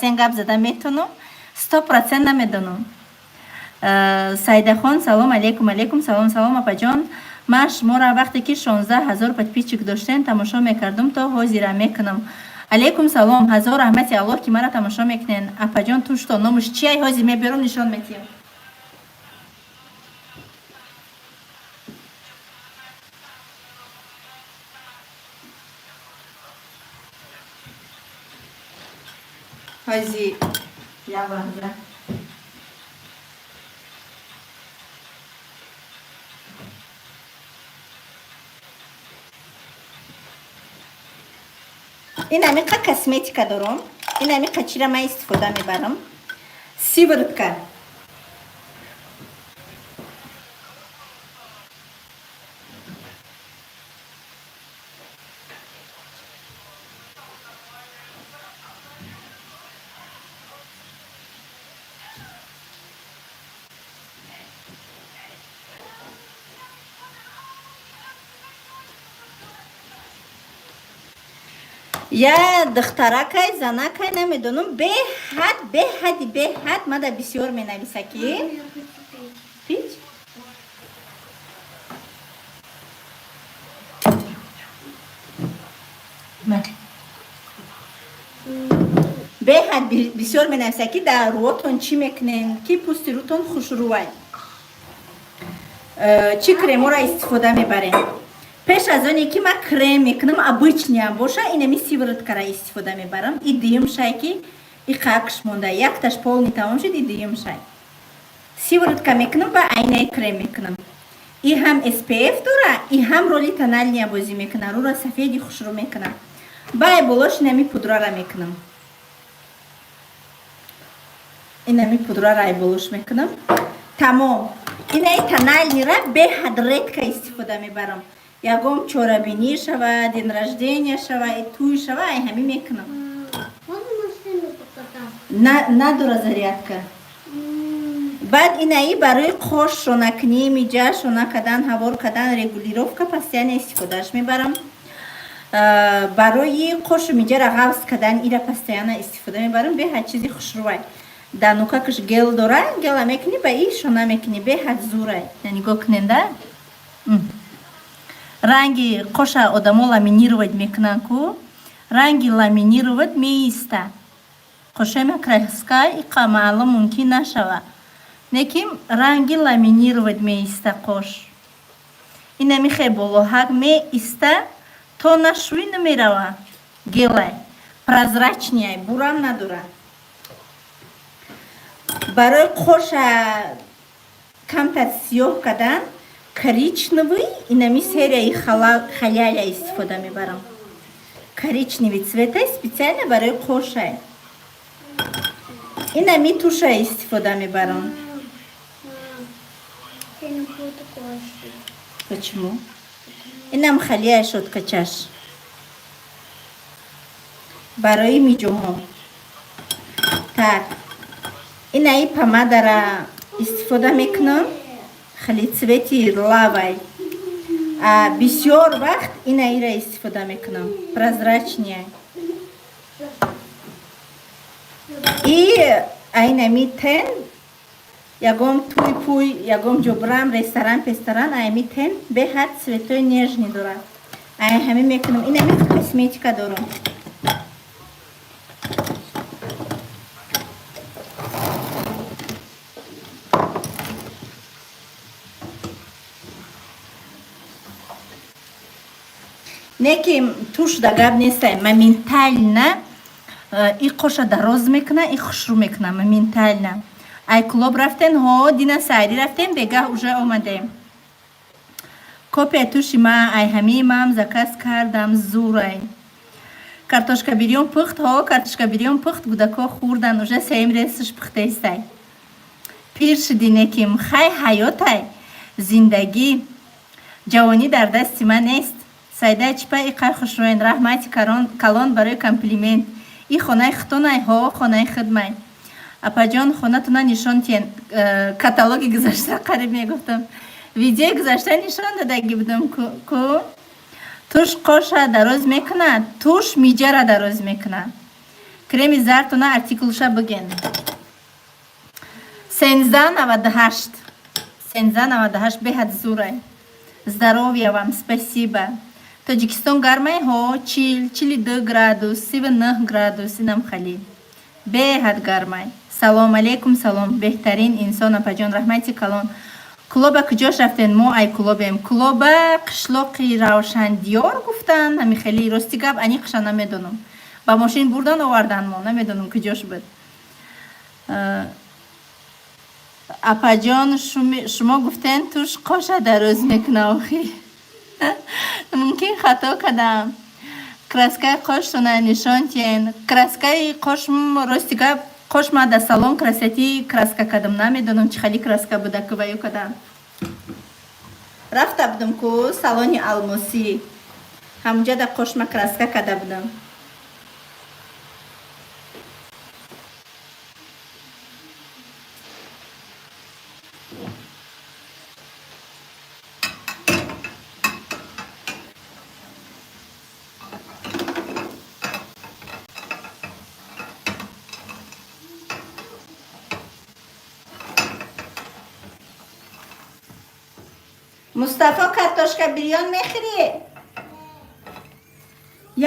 30% گپ زده میتونم 100% نمیدونم سایده خان سلام علیکم سلام اپا جان من شما را وقتی که 16,000 پتپیچک داشتین تماشا میکردم تا حاضی را میکنم علیکم سلام هزار رحمتی الله که مرا تماشا میکنین اپا جان توش تا نامش چی ای حاضی میبرم نشان میتیم حاضی یا وحده این همیقه کسمتیکا دارم این همیقه چی را من استفاده میبرم سیورتکا یا دخترکای زنکای نمیدونم به حد من در بسیار می نویسه که پیچ به حد بسیار می نویسه که در روتون چی میکنین که پوستی روتون خوش روی چی کرمو را استفاده میبرین پیش از آنی که من کرم میکنم ابیچنی هم باشه اینمی سیورت کرا استفاده میبرم این دیم شای که این قاکش مونده یک تاش پول تمام شد این دیم شای سیورت که میکنم با عینه کرم میکنم این هم SPF داره این هم رولی تنال نیا بازی میکنه رو را سفیدی خوش رو میکنه با بلوش اینمی پودرا را میکنم اینمی پودرا را بلوش میکنم تمام اینه تنال نیره به حد رد که استفاده میبرم یکم چورابینی شود، دین رجدینی شود، توی شود، همه میکنم. نداره زریعت که. баъд инаи барои қош шонакунӣ миҷа шона кардан ҳавор кардан регулировка постоянно истифодаш мебарам. барои қошу миҷара ғафз кардан ира постоянно истифода мебарам. беҳад чизи хушрӯвай. дар нукакаш гел дора, гела мекунӣ ба и шона мекунӣ. беҳад зурай. нигоҳ кунед да? ранги қоша одамо ламинировать мекунанд ку. ранги ламинировать меиста. қошема краска иқа маълум мумкин нашава. Неким ранги ламинировать меиста қош. ина михе болохак меиста то нашуи намерава. гелай прозрачняй бурам надора. барои қоша камтар сиёҳ кардан коричневый инами серияи халялия истифода мебарам. коричневый цвета специально барои қошай. инами туша истифода мебарам. почему? инам халия шоткачаш. барои миҷоҳо. так инаи помадара истифода мекунам. хеле цвети лавай. бисёр вақт инаира истифода мекунам. прозрачняй. и айнами тен ягом туй ягом ҷобрам ресторан песторан айми тен беҳад цветои нежни дорад. ай ҳами мекунам. инами косметика дорам. неки туш да гап нестай. моментально и қоша дароз мекуна, и хушрӯ мекуна. моментально. ай клуб рафтен, ҳо дина сайрӣ рафтем, бегаҳ уже омадем. копия туши ма ай ҳамии мам заказ кардам зурай. картошка бирён пухт, ҳо картошка бирён пухт, гудако хӯрдан, уже сеюм ресаш пухтаистай. пир шуди неким, хай ҳаётай, зиндагӣ, ҷавонӣ дар дасти ман нест. сайда чипа иқар хушрӯен, раҳмати калон барои комплимент. и хонаи хитонай, ҳо хонаи хидмай. апаҷон хонатуна нишон тиен. каталоги гузашта қариб мегуфтам. видеои гузашта нишон дадаги будам ку. туш қоша дароз мекунад, туш миҷара дароз мекунад. креми зартуна артиклша биген. 1398. 1398 беҳад зурай. здоровья вам, спасибо. Тоҷикистон гармай, ҳо 42 градус, 39 градус, инам хали. беҳад гармай. салом алейкум, салом. беҳтарин инсон апаҷон, раҳмати калон. клоба куҷош рафтен? мо ай клобем. клоба қишлоқи равшандиёр гуфтан. ҳами хеле рости гап аниқша намедонам. ба мошин бурдан овардан, мо намедонам куҷош буд. апаҷон шумо гуфтен туш қоша дароз мекунам. мумкин хато кардам. краскаи қоштона нишон тиен. краскаи қошм рости гап қошма да салон красоти краска кардам, намедонам чӣ хали краска буда ки ваю кардам. рафта будам ку салони алмосӣ, ҳамунҷа да қошма краска карда будам. мустафо картошка бирён мехӯрӣ?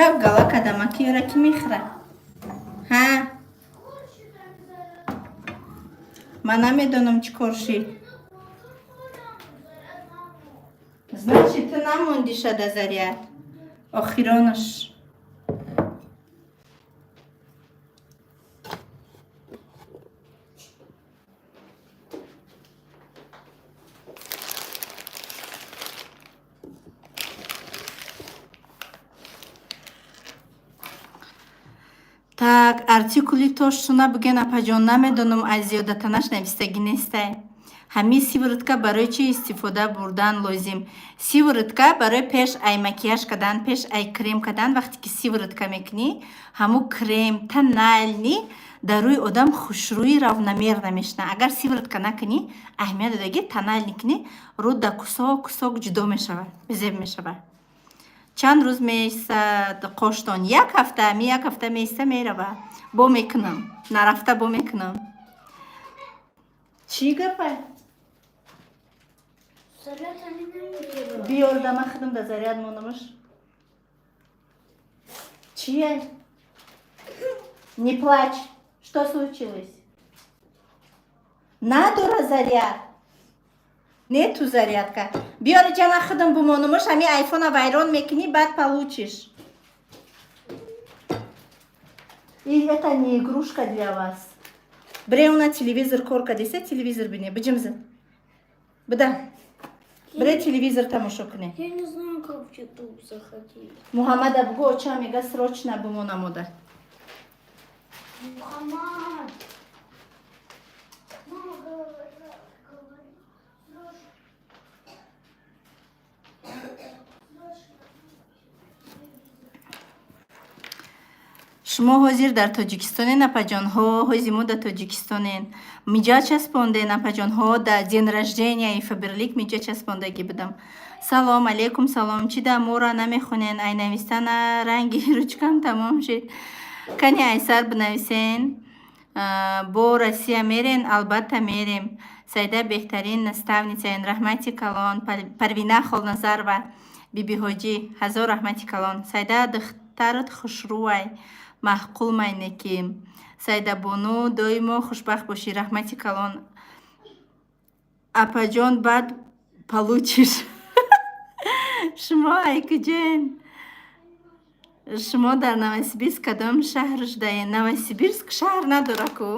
як гала кадамаки ёра ки мехӯра. ҳа ман намедонам чӣ кор шид. значит ту намонди шада заряд охиронаш. так артикули тоштуна биген апаҷон, намедонам аз зиёдатанаш навистагӣ нестай. ҳамин сиворотка барои чӣ истифода бурдан лозим? Сиворотка барои пеш ай макияж кардан, пеш ай крем кардан. Вақте ки сиворотка мекунӣ, ҳамун крем, тональни дар рӯи одам хушрӯӣ равномерно мешна. Агар сиворотка накунӣ, аҳамият додаги тональни кунӣ, рӯ да кусок кусок ҷудо мешавад, зеб мешавад. Чанд рӯз меистад қоштон? Як ҳафта меиста мерава. Бо мекунам, нарафта бо мекунам. Чӣ гапа? Заряд они не Биёр дама худам да заряд монамаш. Чия? Не плачь. Что случилось? Надора заряд. Нету зарядка. Биёр ҷама худам бумонамаш, ҳами айфона вайрон мекунӣ, баъд получишь. И это не игрушка для вас. Бре на телевизор корка десе, телевизор бине. Бджимза. Бда. Бре телевизор тамошо куне. Я не знаю, как в YouTube заходить. Мухаммад абгу оча мега срочно бумонамода. Мухаммад. Мама говорит. шумо ҳозир дар Тоҷикистонен апаҷонҳо, ҳозимо дар Тоҷикистонен. Миҷа часпонден апаҷонҳо, дар ден рожденияи Фаберлик миҷа часпондагӣ будам. Салом алейкум, салом. Чӣ да мора намехонен? Ай навистана ранги ручкам тамом шуд. Кани айсар бинависен. Бо Россия мерен? Албатта мерем. Сайда беҳтарин наставницаен. Раҳмати калон. Парвина Холназарова, Биби ҳоҷӣ, ҳазор раҳмати калон. Сайда духтарат хушрӯай. Маҳқул майнеким. Сайдабону доимо хушбахт бошӣ. Раҳмати калон. Апаҷон бад получиш. Шумо айкуҷен? Шумо дар Новосибирск кадом шаҳр шудаен? Новосибирск шаҳр надора ку?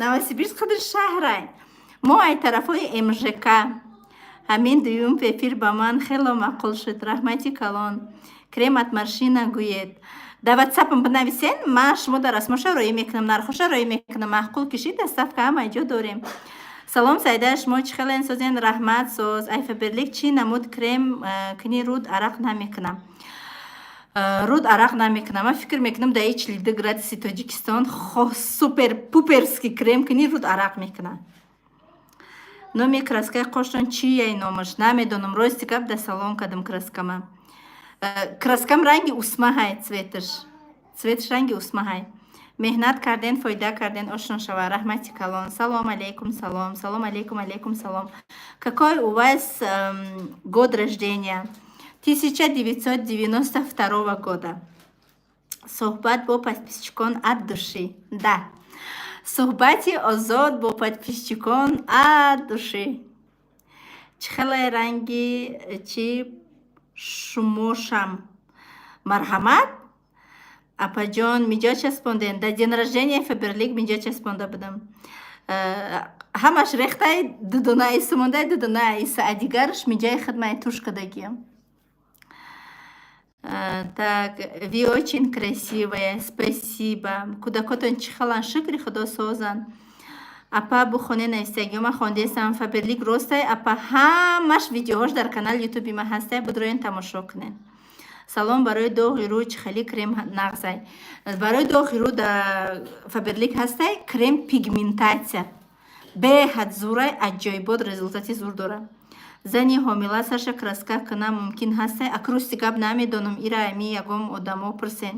Новосибирск худаш шаҳрай. Мо ай тарафои МЖК. Ҳамин дуюм эфир ба ман хело маъқул шуд. Раҳмати калон. Кремат маршина гӯед. Дар ватсапам бинависен, ман шумо дар асмоша роӣ мекунам, нархоша роӣ мекунам. Маъқул кишид, доставка ҳама ҷо дорем. Салом Сайда, шумо чӣ хелен созен? Раҳмат соз. Ай Фаберлик чӣ намуд крем кунӣ? Руд арақ намекунам. Руд арақ намекунам. Ман фикр мекунам дар 42 градуси Тоҷикистон супер пуперский крем кунӣ, руд арақ мекунам. Номи краскаи қоштон чияй номаш? Намедонам. Рости гап да салом кадам краскама. Краскам ранги усмаҳай, цветш ранги усмаҳай. Меҳнат карден, фоида карден, ошно шава. Раҳмати калон. Салом алейкум, салом. Салом алейкум, алейкум салом. Какой у вас год рождения? 1992 года. Суҳбат бо подписчикон от души. Да. Суҳбати озод бо подписчикон от души. Чӣ хеле ранги чӣ шумошам. Марҳамат. Апаҷон миҷо часпонден. Дар ден рождения Фаберлик миҷо часпонда будам. Ҳамаш рехтай дудуна исмондай дудуна иса, а дигарш миҷаи хидмаи туш кадагиям. Так, ви очень красивая. Спасибо. Кудакотон чӣ хелан шукри худо созан. Апа бухоне навистагиёма хондесам. Фаберлик ростай. Апа ҳамаш видеоҳош дар канали ютуби ма ҳастай. Будроен тамошо кунен. Салом барои доғи рӯ чӣ хеле крем нағзай. Барои доғи рӯ дар Фаберлик ҳастай крем пигментатсия. Беҳад зурай, аҷоибот, результати зур дора. Зани ҳомила саша краска куна мумкин ҳастай. Акрусти гап намедонам. Ира ами ягом одамо пурсен.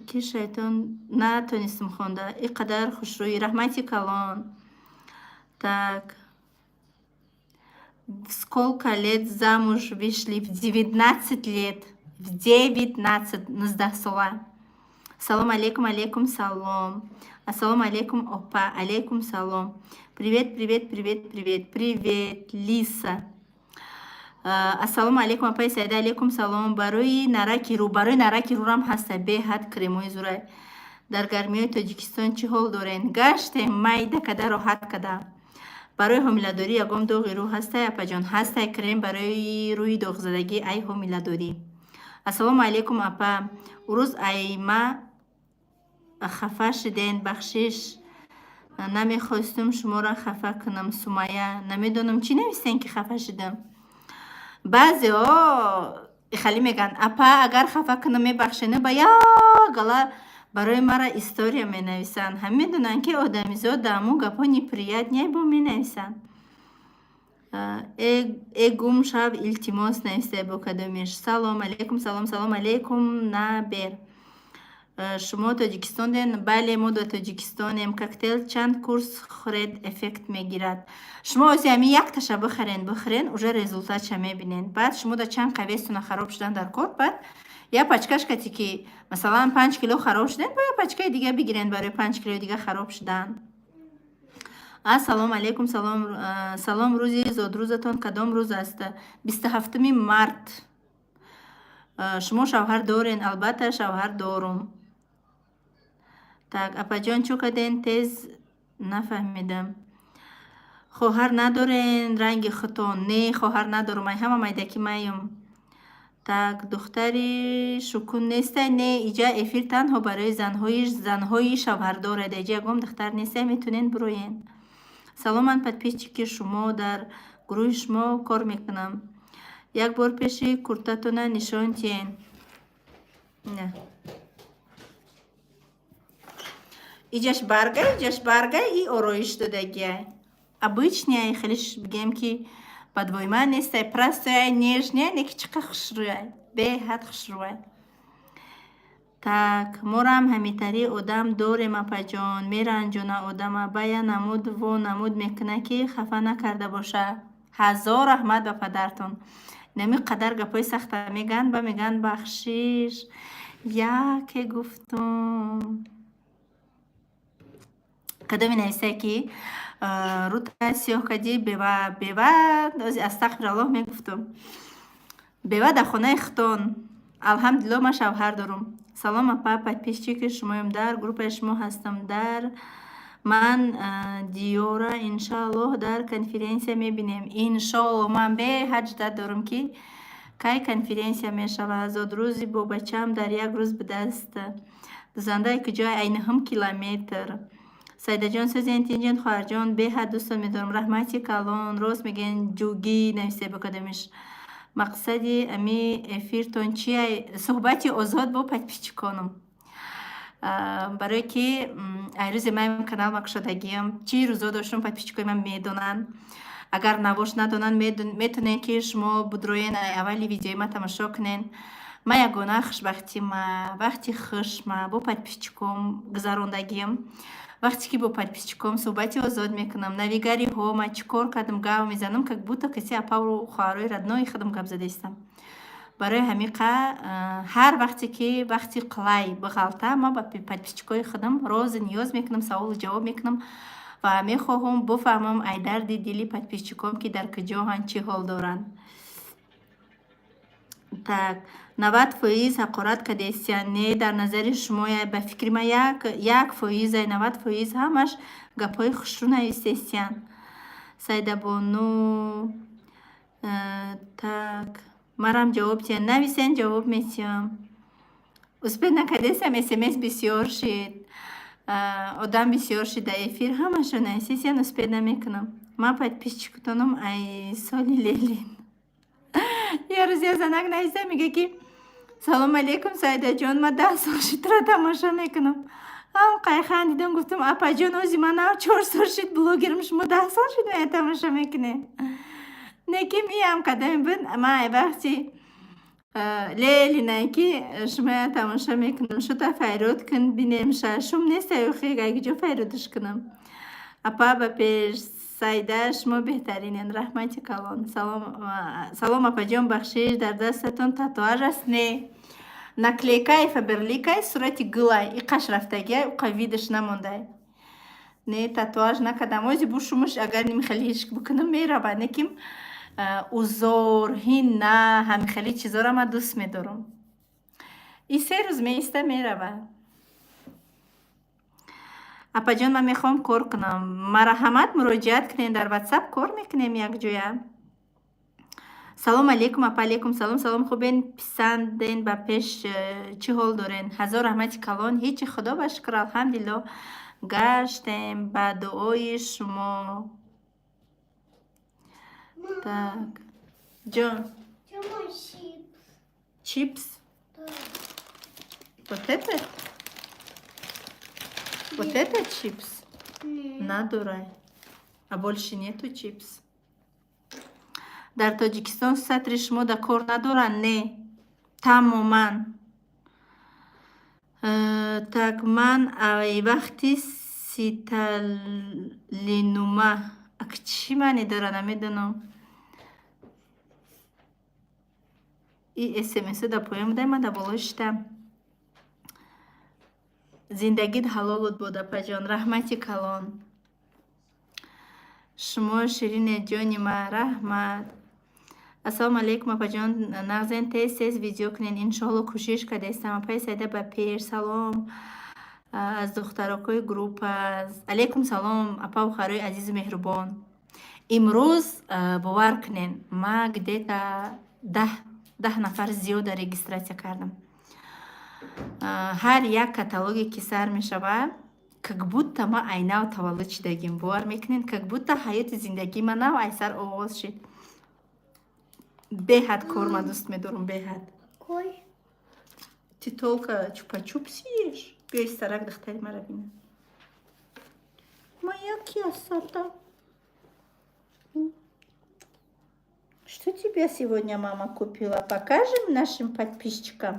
Ки шайтон натонистам хонда. Иқадар хушрӯӣ. Раҳмати калон. Так. Сколько лет замуж вышли? В 19 лет. В 19 сола. Салом алейкум, алейкум салом. Ассалому алейкум, опа. Алейкум салом. Привет, привет, привет, привет. Привет, Лиса. Ассалому алейкум, апай Сайда. Алейкум салом. Барои нараки рӯрам ҳаста. Беҳад кремои зурай. Дар гармиёи Тоҷикистон чӣ ҳол дорен? Гаштем майда када роҳат када. Барои ҳомиладорӣ ягон доғи рӯ ҳастай? Апаҷон ҳастай крем барои рӯи доғзадагӣ ай ҳомиладорӣ. Ассалому алейкум, апа. Урӯз айма хафа шуден, бахшиш намехостум шуморо хафа кунам. Сумая, намедонам чӣ навистем ки хафа шудам. баъзеҳо хеле меган апа агар хафа кунам мебахшена ба як гала барои мара история менависанд. Ҳам медонанд ки одамизод дааму гапҳо неприятне бо менависанд. гум шав илтимос нависте бо кадомиш. Салом алейкум, салом алейкум набер. шумо Тоҷикистонем? Бале, мо до Тоҷикистонем. Коктейл чанд курс хӯред эффект мегирад? Шумо ози ҳами якташа бихӯрен, уже результатша мебинед. Баъд шумо да чанд қавестона хароб шудан дар кор, баъд я пачкаш кати ки масалан 5 кило хароб шуден, бо я пачкаи дига бигирен барои 5 килои дига хароб шудан. Ассалому алейкум, салом. Рӯзи зодрӯзатон кадом рӯз аст? 27 март. шумо шавҳар дорен? Албатта шавҳар дорум. Так, апаҷон чӯ каден? Тез нафаҳмидам. хоҳар надорен ранги хутон? Не, хоҳар надорум. Ай ҳама майдаки маем. Так, духтари шукун нестай? Не, иҷа эфир танҳо барои занҳои шавҳардоред. иҷа ягон духтар нестай, метунен бироен. Саломан подписчики, шумо дар гурӯҳи шумо кор мекунам. Як бор пеши куртатона нишон тиен. Не. иҷаш баргай и ороиш додагиай. Обычняй, хелиш бигем ки бадвойма нестай, простая, нежняй, неки чиқа хушрӯяй. Беҳад хушрӯяй. Так, морам ҳамитари одам дорем апаҷон. Меранҷона одама, бая намуд во намуд мекуна ки хафа накарда боша. ҳазор раҳмат ба падартон. нами қадар гапои сахта меган бахшиш. яке гуфтум. кадоми нависае ки рута сиёҳкадӣ бева астағфираллоҳ мегуфтум. бева дар хонаи хитон. алҳамдулилло ман шавҳар дорум. салом апа, подписчики шумоем, дар группаи шумо ҳастам. Дар ман диёра иншоаллоҳ дар конференсия мебинем. Иншоаллоҳ ман беҳад ҷиддат дорум ки кай конференсия мешавад. зодрӯзи бо бачаам дар як рӯз бидааст. дузандаи куҷои айнаҳум километр. Сайдаҷон сӯзентинҷон хоҳарҷон беҳад дӯстон медорам. раҳмати калон. Рост мегӯен ҷугӣ нависте бо кадомиш. мақсади ами эфиртон чия? Суҳбати озод бо подписчиконам. барое ки айрӯзи маем каналма кушодагиам. Чӣ рӯзо доштум подписчикои ман медонанд. агар навош надонанд метонен ки шумо будроен аввали видеои ма тамошо кунен. ман ягона хушбахтима вақти хушма бо подписчиком гузарондагиам. вақте ки бо подписчиком суҳбати озод мекунам. навигариҳо ма чӣ кор кардам гап мезанам, как будто каси апаву хоҳарои раднои худам гап задаистам. барои ҳамиқа ҳар вақте ки вақти қулай биғалта ма ба подписчикои худам розу ниёз мекунам, саволу ҷавоб мекунам ва мехоҳам буфаҳмам ай дарди дили подписчиком ки дар куҷоҳанд, чӣ ҳол доранд. Так, 90% ҳақорат кадестиян? Не, дар назари шумо ба фикри ман 1%, 90% ҳамаш гапҳои хушрӯ навистестиян. Сайдабону так, марам ҷавоб тиен? Нависен, ҷавоб метиям. успех накадестам, смс бисёр шид. одам бисёр шид дар эфир, ҳамашро нависестиян, успех намекунам. ман подписчиктонам ай соли лелин. я рӯз я занак нависта мега ки салом алейкум Сайдаҷон, ман 10 сол шидро тамошо мекунам. ҳам қайхандидам, гуфтам апаҷон ози ман 4 сол шид блогерам, шумо 10 сол шид мая тамошо мекунед. неки миям кадами буд ман ай вақти лелинай ки шумо тамошо мекунам. шута файрод кун бинем ша шум нестай охи гайгиҷо файродиш кунам. апа ба пеш. Сайда шумо беҳтаринен. раҳмати калон. салом апаҷон, бахшиш. дар дастатон татуаж аст? Не, наклейкаи фаберликаи сурати гулай иқаш рафтагиай уқа видаш намондай. Не, татуаж накардам. ози бу шумош агар нимихали ишк бикунам мерава, неким узор ҳинна ҳамихали чизора ман дӯст медорам. и 3 рӯз меиста мерава. апаҷон, ман мехоҳам кор кунам. марҳамат муроҷиат кунем, дар ватсап кор мекунем якҷоя. салом алейкум апа. алейкум салом. салом, хубен? писанден ба пеш. чӣ ҳол дорен? ҳазор раҳмати калон. ҳичи худо ба шукр, алҳамдулилло. гаштем ба дуои шумо. Так ҷон, Чому чипс? чипс? Да. Вот это? Вот это чипс? Не. Надурай. А больше нету чипс. Дар Тоҷикистон сатри шумо да кор надоранд? Не, тамоман. Так ман ай вақти ситалинума чӣ маъне дора намедонам. И смс да поям дай ман да боло шитам. Зиндагит ҳалолуд бод апаҷон, раҳмати калон. Шумо ширине ҷони ман, раҳмат. Ассалому алайкум апаҷон, нағзен тез видео кунен, иншоалло кӯшиш кардастам. Апай сайда ба пеш салом аз духтарокои группа. Алейкум салом апа ухарои азизу меҳрубон. Имрӯз бовар кунен ма где-то 10 нафар зиёда регистратсия кардам. Ҳар як каталоге ки сар мешавад, как будто ма айнав таваллуд шидагим. Бовар мекунен, как будто ҳаёти зиндагии ма нав ай сар оғоз шид. Беҳад кор ма дӯст медорам, беҳад. Кой? Ты только чупа-чупс ешь? Бия старак духтари мара бина. Моя красота. Что тебе сегодня мама купила? Покажем нашим подписчикам,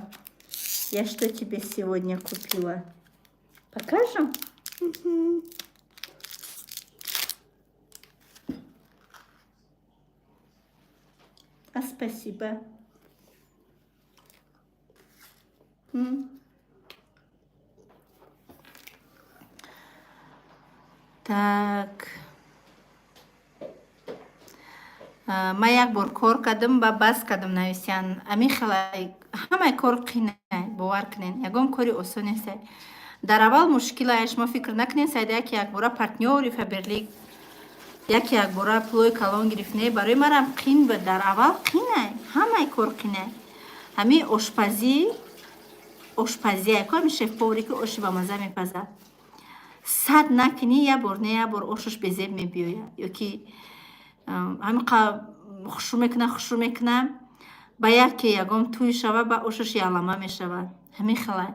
я что тебе сегодня купила. Покажем? Угу. А спасибо. Так. Ма як бор кор кардам ба бас кардам нависян. Ами хелай ҳамаи кор қинай, бовар кунен. Ягон кори осон нест. Дар аввал мушкилаш шумо фикр накунед, сайда яки як бора партнёри Фаберлик, яки як бора пулои калон гирифт. Не, барои марам қин буд. Дар аввал қинай, ҳамаи кор қинай. Ҳами ошпазӣ, яко ҳами шеф-повари ки оши ба маза мепазад. Сад накунӣ, я бор не, я бор ошуш безеб мебиёяд. Ёки ҳами хушу мекунам, ба яке ягон тӯй шава, ба ошуш ялама мешавад. Ҳами хелай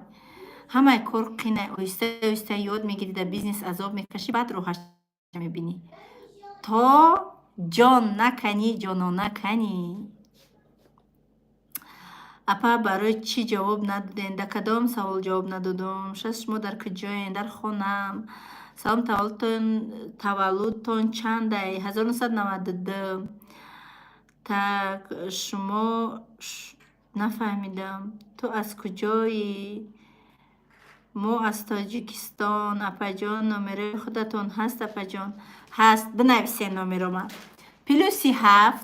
ҳамаи кор қинай, оҳиста оҳиста ёд мегирӣ, дар бизнес азоб мекашӣ, баъд роҳаш мебинӣ. То ҷон наканӣ, ҷонона канӣ. Апа барои чӣ ҷавоб надоден? Да кадом савол ҷавоб надодам? Шояд шумо дар куҷоен? Дар хонам? Салом, таваллудтон чандай? 1992. Так шумо нафаҳмидам. Ту аз куҷоӣ? Мо аз Тоҷикистон. Апаҷон, номерои худатон ҳаст? Апаҷон ҳаст, бинависен номерома. +7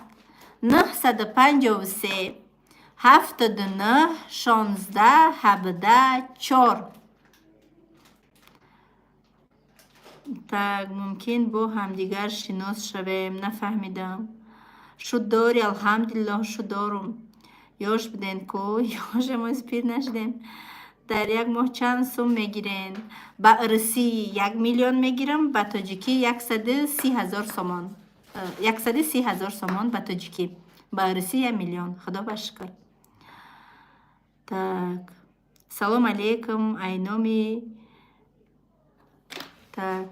953 79 16 17 4. Так мумкин бо ҳамдигар шинос шавем. Нафаҳмидам. Шуд дорӣ? Алҳамдулиллоҳ шуд дорум. Ёш буден ку? Ёше мо спир нашудем. Дар як моҳ чанд сум мегирен? Ба ирсӣ 1 миллион мегирам, ба тоҷикӣ 130,000 сомон. 130,000 сомон ба тоҷикӣ. Ба ирсӣ 1 миллион. Худо ба шукр. Так. Салом алейкум айноми. Так.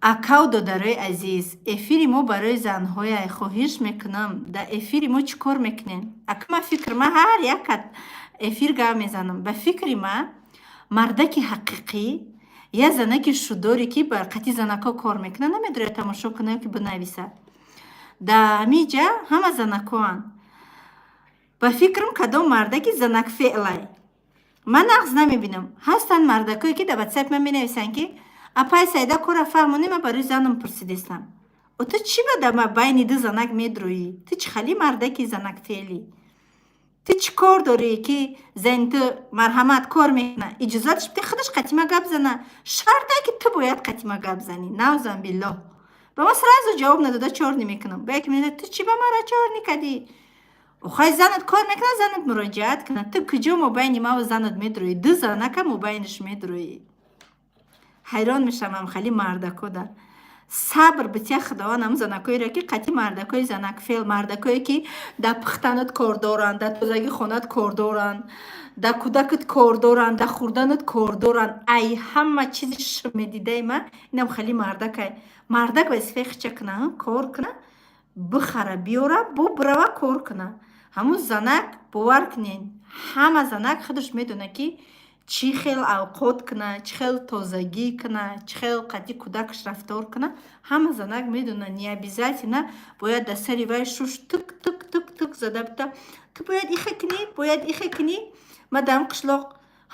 Акав додарои азиз, эфири мо барои занҳояй, хоҳиш мекунам, да эфири мо чӣ кор мекунем? Акма фикр ма ҳар як эфир гап мезанам. Ба фикри ма мардаки ҳақиқӣ я занаки шуддоре ки бар қатъи занако кор мекунад, намедора тамошо кунад ки бинависад. Да ҳамиҷа ҳама занакоанд. Ба фикрам кадом мардаки занакфеълай. Ман нағз намебинам. Ҳастанд мардакое ки дар WhatsApp ман менависанд ки апай сайда кора фаҳмонӣ, ма барои занам пурсидистам. Ту чӣ бада ма байни ду занак медроӣ? Ту чӣ хали мардаки занакфеълӣ? Ту чӣ кор дорӣ ки зани ту марҳамат кор мекуна? Иҷозатш бидӣ худаш қатима гап зана. Шарте ки ту бояд қатима гап зани. Навзан биллоҳ. Ба ма сразу ҷавоб надода чорни мекунам. Ба яке мегӯяд ту чӣ ба мара чорни кадӣ? Охай занат кор мекуна, занат муроҷиат куна. Ту куҷо мобайни маву занат медроӣ? Ду занака мобайниш медроӣ. ҳайрон мешавам хали мардакода сабр битя худованд ҳам занакоеро ки қатъи мардакои занакфел мардакое ки дар пухтанат кор доранд дар тозагӣ хонат кор доранд дар кӯдакат кор доранд дар хурданат кор доранд ай ҳама чизи шумедидаи ма инам хали мардакай мардак вазифаи хича кина кор кина бихара биёра бо бирава кор кина ҳамун занак бовар кунед ҳама занак худаш медона ки чӣ хел авқот кина чӣ хел тозагӣ кина чӣ хел қадди кӯдакаш рафтор кина ҳама занак медона не обязательно бояд дар сари вай шуш тук тук тук тук зада бита ту бояд ихе кунӣ бояд ихе кунӣ ма дар ин қишлоқ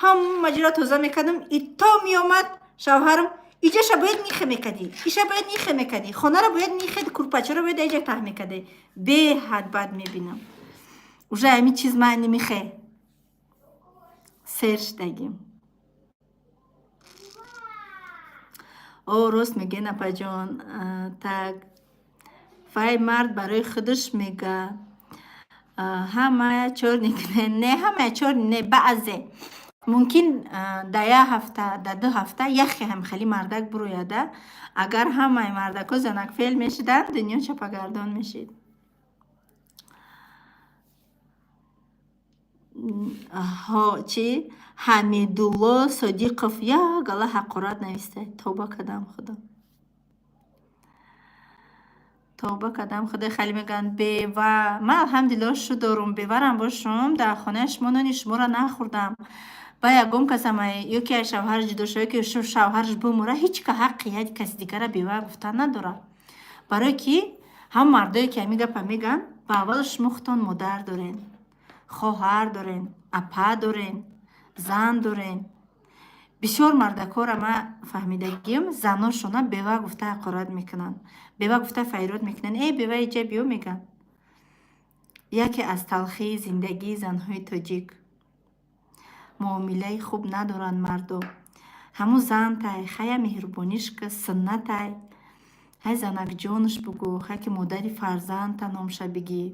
ҳамаҷоро тоза мекардам и то меомад шавҳарам иҷаша бояд нихе мекардӣ иша бояд нихе мекардӣ хонаро бояд нихе курпачаро бояд иҷа таҳ мекардӣ беҳад бад мебинам уже ҳамин чиз ма немихе сер шудагим о рост мегӯед апаҷон так вай мард барои худаш мега ҳамая чор не ҳамая чор не баъзе мумкин дар як ҳафта дар 2 ҳафта яхе ҳам хали мардак бирояда агар ҳамаи мардако занакфел мешуданд дунё чапагардон мешид чи ҳамидулло содиқов як гала ҳақорат нависта тоба кардам худо хеле мегӯянд бева ман алҳамдулилло шу дорум беварам бошум дар хонаи шумо нони шуморо нахӯрдам ба ягон касам ё ки шавҳараш ҷудо шава ё ки шавҳараш бимура ҳеҷ ҳаққи як каси дигара бева гуфтан надорад барое ки ҳам мардое ки ҳамин гапа мегӯянд ба аввал шумо худтон модар доред хоҳар дорен апа дорен зан дорен бисёр мардакора ма фаҳмидагим заношона бева гуфта ҳақорат мекунанд бева гуфта файрод мекунанд бева иҷа биё мегӯянд яке аз талхии зиндагии занҳои тоҷик муомилаи хуб надоранд мардо ҳамун зантай хая меҳрубониш ка суннатай ҳай занакҷонаш бугӯ хай ки модари фарзанда номша бигӣ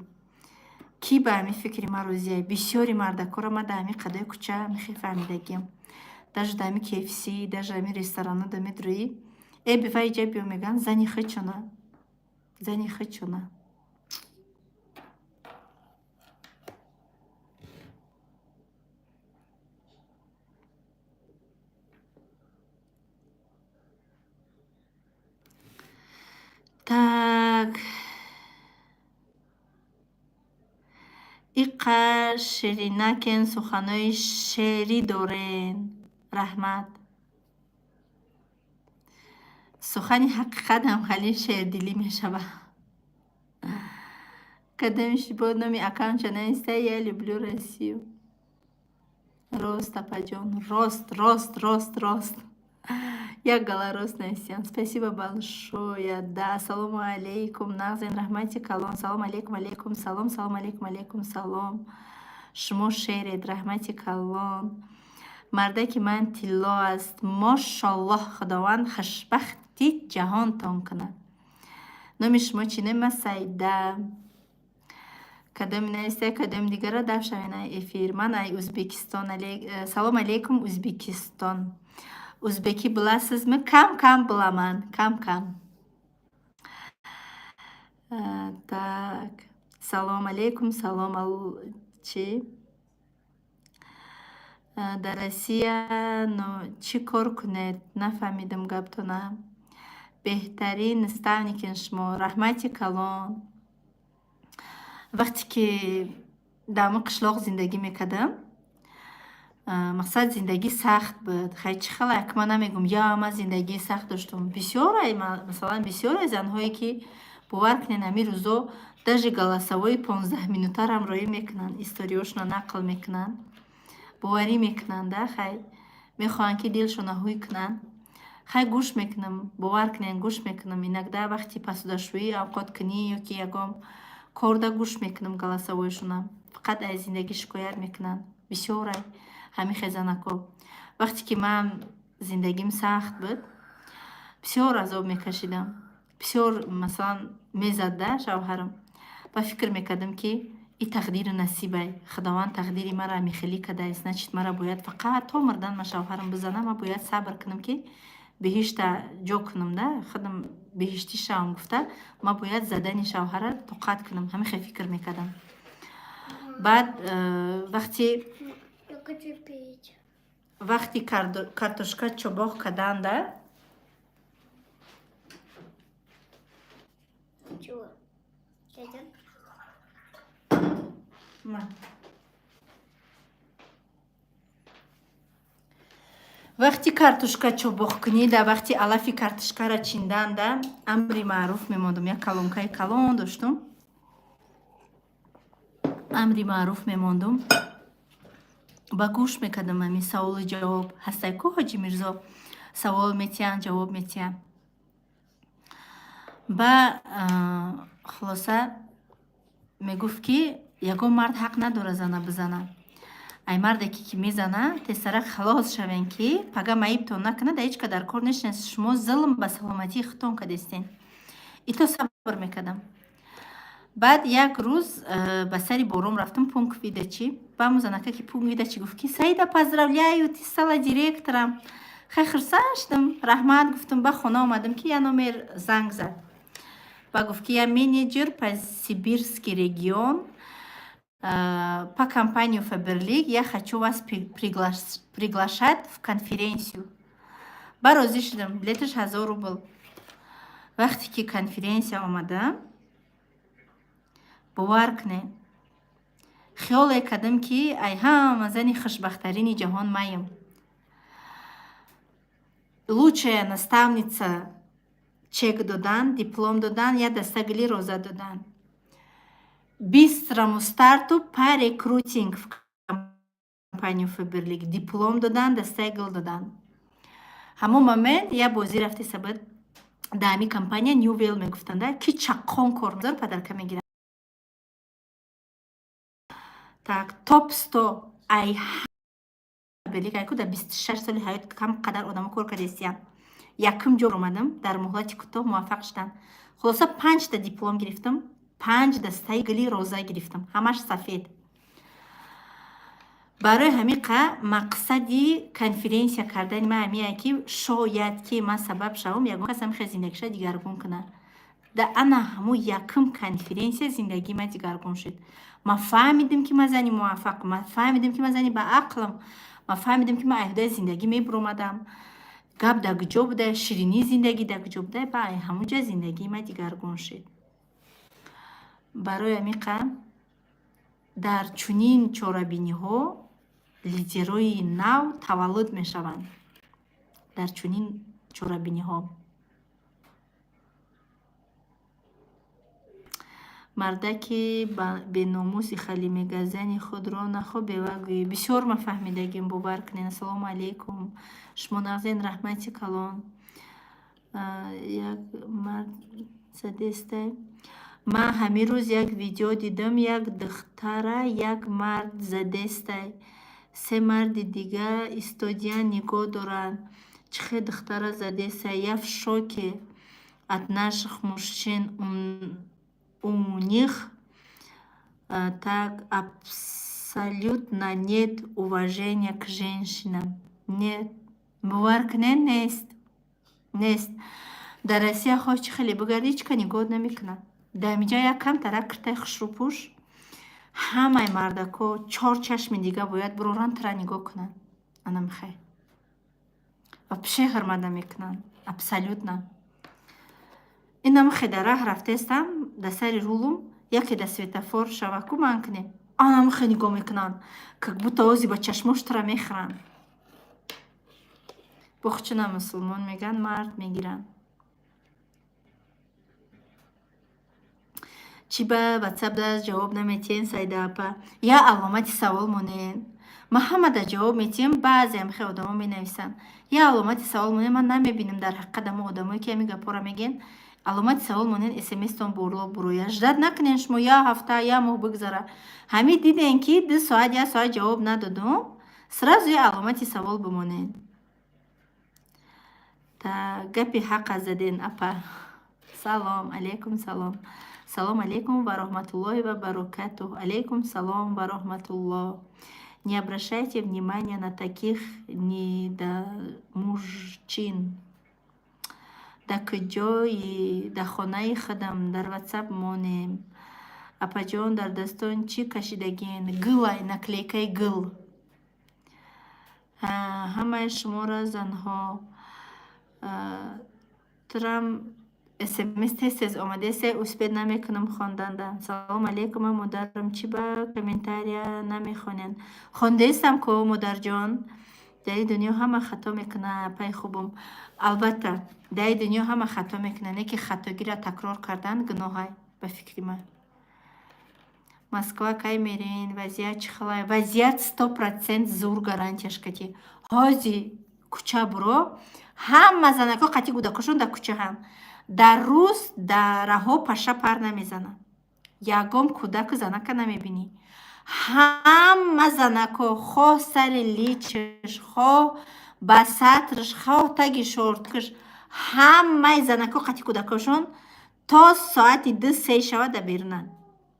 ки ба ҳамин фикри ма розия бисёри мардакора ма дар ҳамин қадаи кӯча мехе фаҳмидагим даже дар ҳамин KFC даже ҳамин ресторана да медроӣ бева иҷа биё мегӯянд зани худ чуна так иқар ширинакен суханои шеърӣ дорен раҳмат сухани ҳақиқат ҳам хали шердилӣ мешавад кадамиши бо номи аккаунтча нависта я люблю Россию рост апаҷон рост як гала рост нависем спасибо большое да ассалому алейкум нағзен раҳмати калон салом алейкум салом салом алейкум салом шумо шеред раҳмати калон мардаки ман тилло аст мошаллоҳ худованд хушбахти ҷаҳонтон кунад номи шумо чӣ нема сайда кадами нависта кадами дигара даф шавена эфир ман ай Ӯзбекистон салом алейкум Ӯзбекистон ӯзбекӣ биласизми кам биламан кам так салом алейкум салом чӣ дар Россия чӣ кор кунед нафаҳмидам гаптона беҳтарин наставникин шумо раҳмати калон вақте ки дар мо қишлоқ зиндагӣ мекардам мақсад зиндагӣ сахт буд хай чӣ хела ки ман намегӯм ман зиндагии сахт доштум масалан бисёре занҳое ки бовар кунед ҳамин рӯзо даже галасавои 15 минутаро ҳамроҳӣ мекунанд историёшона нақл мекунанд боварӣ мекунанд хай мехоҳанд ки дилшона ҳуй кунанд хай гӯш мекунам бовар кунед гӯш мекунам иногда вақти посудашӯӣ авқоткунӣ ё ки ягон корда гӯш мекунам галасавоишона фақат аз зиндагӣ шикоят мекунанд бисёрай ҳамин хезанако вақте ки ман зиндагим сахт буд бисёр азоб мекашидам бисёр масалан мезадда шавҳарам ба фикр мекардам ки и тақдири насибай худованд тақдири маро мехелӣ кардааст значит мара бояд фақат то мурдан ма шавҳарам бизанам ма бояд сабр кунам ки биҳишта ҷо кунам, да худам биҳиштӣ шавам гуфта ма бояд задани шавҳара тоқат кунам. Ҳамихе фикр мекардам. Баъд вақти Я хочу пить. вақти картошка чобоқ карданда Чего? Дядя? вақти картошка чобоқ кунида, вақти алафи картошкара чинданда амри маъруф мемондум. Як калонкаи калон доштум. амри маъруф мемондум. ба гӯш мекардам ами саволу ҷавоб. Ҳастай ку ҳоҷи Мирзо? Савол метиҳанд, ҷавоб метиҳанд. ба хулоса мегуфт ки ягон мард ҳақ надорад зана бизана. ай марде ки мезана тезтара халос шавен ки пага маибтон накунад, ҳеҷ қадар кор нешинас. Шумо зулм ба саломатии худтон кардестен. ито сабр мекардам. баъд як рӯз ба сари бором рафтам пункт видачи. Баъму занака ки пункт видачи гуфт ки Саида, поздравляю, ти стала директором. Хай хурсанд шудам, раҳмат гуфтам. Ба хона омадам ки я номер занг зад. Ба гуфт ки я менеджер по Сибирский регион, по компанию Фаберлик. Я хочу вас приглашать в конференцию. Ба розӣ шудам. Билеташ 1000 рубл. Вақте ки конференсия омада, бовар кунед, хиёле кардам ки ай ҳама зани хушбахтарини ҷаҳон маем. Лучшая наставница чек додан, диплом додан, я даста гули роза додан. Бистрому старту по рекрутинг в компанию Фаберлик. Диплом додан, даста гул додан. Ҳамон момент я бозӣ рафти сабад дами компания New Whale мегуфтанда ки чаққон кормзор падарка мегирад. Так, топ 100 ай Фаберлик ай куда 26 соли ҳаёт кам қадар одамо кор кардестиян. Якум ҷо омадам, дар муҳлати кӯтоҳ муваффақ шудам. Хулоса 5 та диплом гирифтам, 5 дастаи гули роза гирифтам, ҳамаш сафед. барои ҳамиқа мақсади конференсия кардани ман ҳамия ки шояд ки ман сабаб шавам ягон кас ҳамихе зиндагиша дигаргун кунад. Да ана ҳамун якум конференсия зиндагии ман дигаргун шуд. Ман фаҳмидам ки ман зани муваффақ, ман фаҳмидам ки ман зани баақлам, ман фаҳмидам ки ман аҳдаи зиндагӣ мебуромадам. Гап дар куҷо буда, ширинии зиндагӣ дар куҷо буда, ба ҳамунҷа зиндагии ман дигаргун шуд. барои ҳамиқа дар чунин чорабиниҳо лидерои нав таваллуд мешаванд. дар чунин чорабиниҳо мардаки беномуси хали мегазани худро нахо бевагӯи. Бисёр ма фаҳмидагим, бовар кунед. Ассалому алайкум. Шумо нағзен раҳмати калон. Як мард задестай. Ман ҳамин рӯз як видео дидам, як духтара як мард задестай. Се марди дига истодиян нигоҳ доранд. Чихе духтара задестай. Я в шоке от наших мужчин. У них так абсолютно нет уважения к женщинам. Нет. Бовар кунед, нест. Нест. Дар Россия хоҳ чӣ хеле бигарди, ҳеҷ ка нигоҳ намекунад. Дар ҳаминҷа як кам тарак киртай хушрупуш. Ҳамаи мардако 4 чашми дига бояд бироранд тара нигоҳ кунанд. Ана мехай. Ва пеше ҳурмат намекунанд. Абсолютно. Ина мехе дар раҳ рафтестам, дар сари рулум, яке дар светофор шаваку ман кунем. Ана мехе нигоҳ мекунанд. Как будто ози ба чашмош тара мехӯранд. Бохчина мусулмон меган, мард мегиранд. Чӣ ба WhatsApp даст ҷавоб наметиҳен Саида апа? Я аломати савол монед. Ма ҳама дар ҷавоб метиҳем, баъзе ҳамихе одамо менависанд. Я аломати савол монед, ман намебинам дар ҳақиқат ҳамон одамое ки ҳамин гапҳоро мегӯянд. Аломати савол монед, смс-тон борло буроя. Ждат накунед шумо я ҳафта, я моҳ бигзара. Ҳамин диден ки 2 соат, 1 соат ҷавоб надодум, сразу я аломати савол бимонед. Та гапи ҳаққа заден апа. Салом алейкум, салом. Салом алейкум ва рахматуллохи ва баракатух. Алейкум салом ва рахматуллох. Не обращайте внимания на таких недомужчин. дар куҷои дар хонаи худам дар ватсап монем. Апаҷон дар дастон чӣ кашидагин? Гылай, наклейкаи гыл. Ҳамаи шуморо занҳо турам смс тез омадеса успед намекунам хондандан. Салом алейкум модарам, чӣ ба комментария намехонен? Хондаистам ко модарҷон. Дар дунё ҳама хато мекуна пай хубам. Албатта дар дунё ҳама хато мекуна, не ки хатогиро такрор кардан гуноҳай ба фикри ман. Москва кай мерин? Вазият чӣ халай? Вазият 100% зур гарантияш кати. Ҳози кӯча буро, ҳама занако қати гудакошон дар кӯча ҳам. Дар рӯз дар раҳо паша пар намезана. Ягон кӯдаку занака намебинӣ. Ҳама занако хоҳ сари личиш, хоҳ ба сатриш, хоҳ таги шорткаш, ҳамаи занако қати кӯдакошон то соати 2-3 шава дар берунан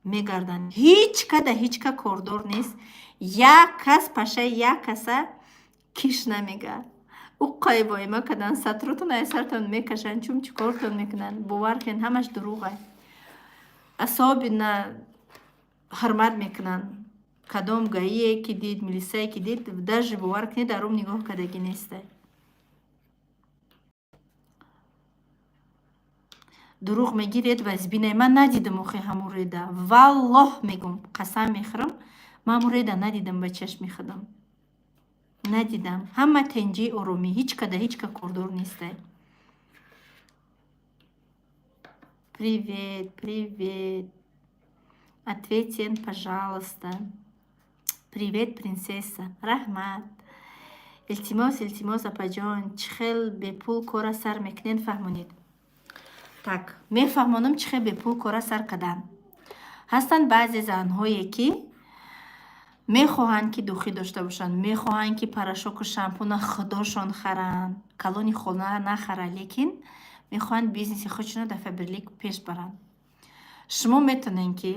мегардан. Ҳеҷ ка кордор нест. Як кас пашаи як каса киш намегар. У қайбоима кадан сатротон ай сартон мекашан, чум чӣ кортон мекунан? Бовар кунед, ҳамаш дурӯғай. Асобина ҳурмат мекунан. Кадом гаие ки дид, милисае ки дид, даже бовар кунед дар рум нигоҳ кардагӣ нестай. Дурӯғ мегиред ва избинай. Ман надидам охи ҳамун реда. Валлоҳ мегум, қасам мехӯрам, ман ҳамун реда надидам ба чашми худам. Надидам. Ҳама тенҷи оромӣ, ҳеҷ ка кордор нестай. Привет, привет. Ответьте, пожалуйста. Привет, принцесса. Рахмат. Илтимос, апаҷон, чӣ хел бепул кора сар мекунед фаҳмонед? Так, мефаҳмонам чӣ хел бепул кора сар кардан. Ҳастанд баъзе занҳое ки мехоҳанд ки духӣ дошта бошанд, мехоҳанд ки порошоку шампуна худошон харанд, калони хона нахаранд, лекин мехоҳанд бизнеси худшона дар Фаберлик пеш баранд. Шумо метонед ки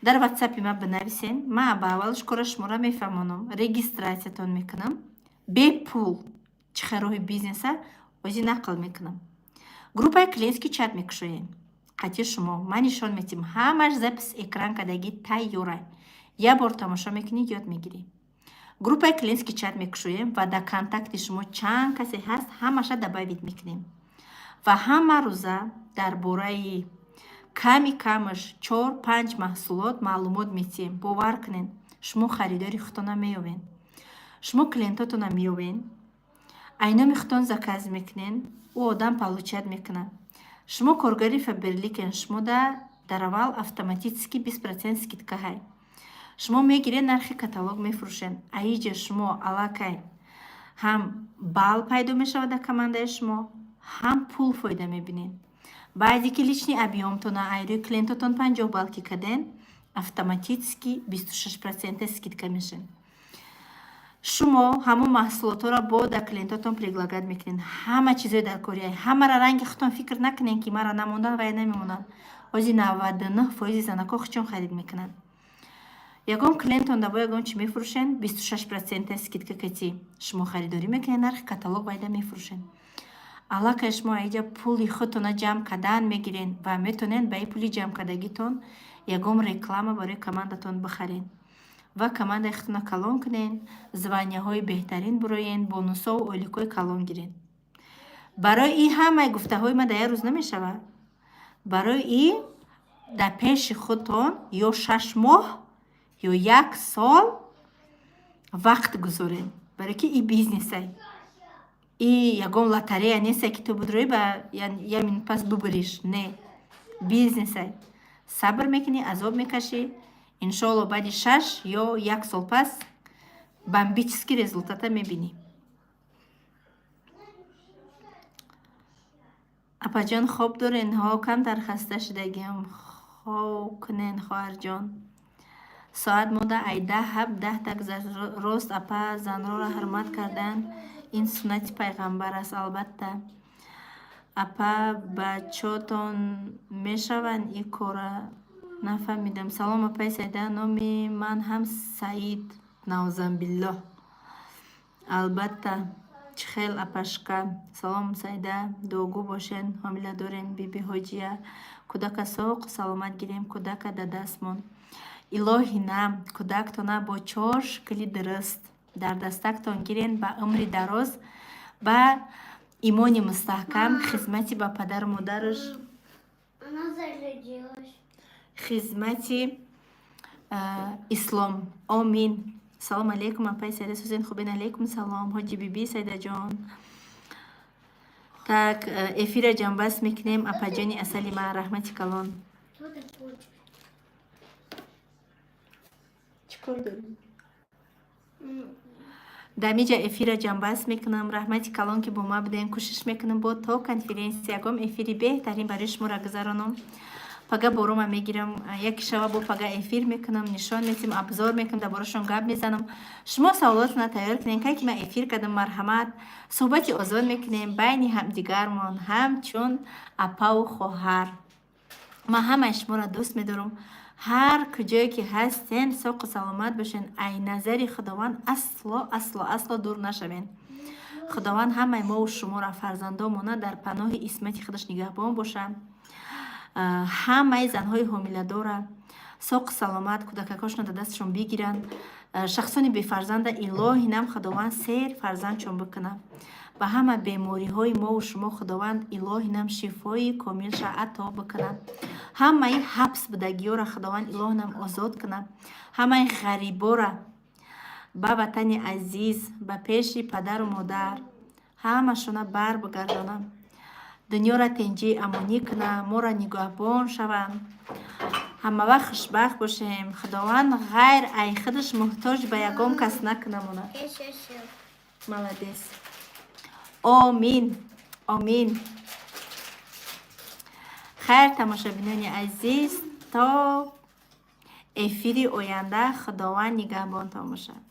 дар ватсапи ман бинависен, ман ба аввалш кора шуморо мефаҳмонам, регистратсиятон мекунам, бепул чӣ хел роҳи бизнеса ози нақл мекунам. Группаи клиентский чат мекушоем. Қати шумо ман нишон метим, ҳамаш запис экран кардагӣ тайёрай. Я бор тамошо мекунед, ёд мегирӣ. Группаи клиентский чат мекушоем ва дар контакти шумо чанд касе ҳаст, ҳамаша дабавид мекунем. Ва ҳама рӯза дар бораи камаш 4-5 маҳсулот маълумот метиҳем. Бовар кунед, шумо харидори худтона меёбед, шумо клиентотона меёбед, айноми худтон заказ мекунед, ӯ одам получат мекунад. Шумо коргари Фаберликен, шумо дар аввал автоматически 20% скидка ҳай. Шумо мегиред нархи каталог мефурӯшед. Аиҷа шумо аллакай ҳам бал пайдо мешавад дар командаи шумо, ҳам пул фоида мебинед. Баъде ки лични объёмтона айрӯи клиентотон 50 балки карден, автоматически 26% скидка мешавад. Шумо ҳамон маҳсулотҳоро бо дар клиентотон предлагат мекунед. Ҳама чизои дар кория, ҳамара ранги худтон фикр накунед ки мара намондан ва я намемонанд. Ози 99% занако худшон харид мекунанд. Ягон клиентон дар бо ягон чӣ мефурӯшед, 26% скидка кати шумо харидорӣ мекунед, нархи каталог вайда мефурӯшед. аллакай шумо аиҷа пули худтона ҷамъ кардан мегиред ва метонед ба ин пули ҷамъ кардагитон ягон реклама барои командатон бихаред ва командаи худтона калон кунед, званияҳои беҳтарин буроед, бонусҳо ва ойликҳои калон гиред. Барои ин ҳамаи гуфтаҳои ман дар як рӯз намешавад. Барои ин дар пеши худтон ё 6 моҳ ё 1 сол вақт гузоред, барои ки ин бизнесай. И ягон лотарея нестай ки ту будрои ба як минут пас бубуриш. Не, бизнесай. Сабр мекунӣ, азоб мекашӣ, иншоалло баъди 6 ё 1 сол пас бомбический результата мебинӣ. апаҷон хоб дорен? Ҳо, камтар хаста шудагиам. Хоб кунен хоҳарҷон. Соат мода ай 10 так рост апа занроро ҳурмат кардан ин суннати пайғамбар аст. Албатта апа бачотон мешаванд ин кора? Нафаҳмидам. Салом апай Саида, номи ман ҳам Саид. Наъузубиллоҳ. Албатта чихел апашка. Салом сайда дуогу бошен. Ҳомила дорем биби ҳоҷия. Кудака соқ саломат гирем. Кудака дадастмон. Илоҳи нам кӯдактона бо 4 шакли дуруст дар дастактон гирен ба умри дароз, ба имони мустаҳкам, хизмати ба падару модараш, хизмати ислом. Амин. Салом алейкум апай Сайда Сузен. Хубин алейкум салом ҳоҷи биби Сайдаҷон. Так эфира ҷамъбаст мекунем апаҷони асали ма. Раҳмати калон. дамиҷа эфира ҷамъбаст мекунам. Раҳмати калон ки бо ма будем. кӯшиш мекунам бо то конференсия ягон эфири беҳтарин барои шуморо гузаронам. пага борома мегирам, яки шаба бо пага эфир мекунам, нишон метим, абзор мекунам, дар борашон гап мезанам. шумо саволотона тайёр кунем, ки ман эфир кардам, марҳамат, суҳбати озод мекунем байни ҳамдигармон, ҳамчун апаву хоҳар. ман ҳамаи шуморо дӯст медорам. ҳар куҷое ки ҳастен соқу саломат бошен. ай назари худованд асло дур нашавен. худованд ҳамаи мову шуморо фарзандомона дар паноҳи исмати худаш нигаҳбон бошад. ҳамаи занҳои ҳомиладора соқу саломат кӯдакакошона дар дасташон бигиранд. шахсони бефарзанда илоҳи нам худованд сер фарзандшон бикунад. ба ҳама бемориҳои мову шумо худованд илоҳи нам шифои комилша ато бикунад. ҳамаи ҳабс будагиёро худованд илоҳи нам озод кунад. ҳамаи ғарибора ба ватани азиз, ба пеши падару модар, ҳамашона бар бигардонам. дунёро тинҷӣ амонӣ куна, моро нигоҳбон шаванд. ҳама вақт хушбахт бошем. худованд ғайр ай худаш муҳтоҷ ба ягон кас накунамона. маладес. амин. амин. хайр тамошобинони азиз, то эфири оянда худованд нигаҳбонтон бошад.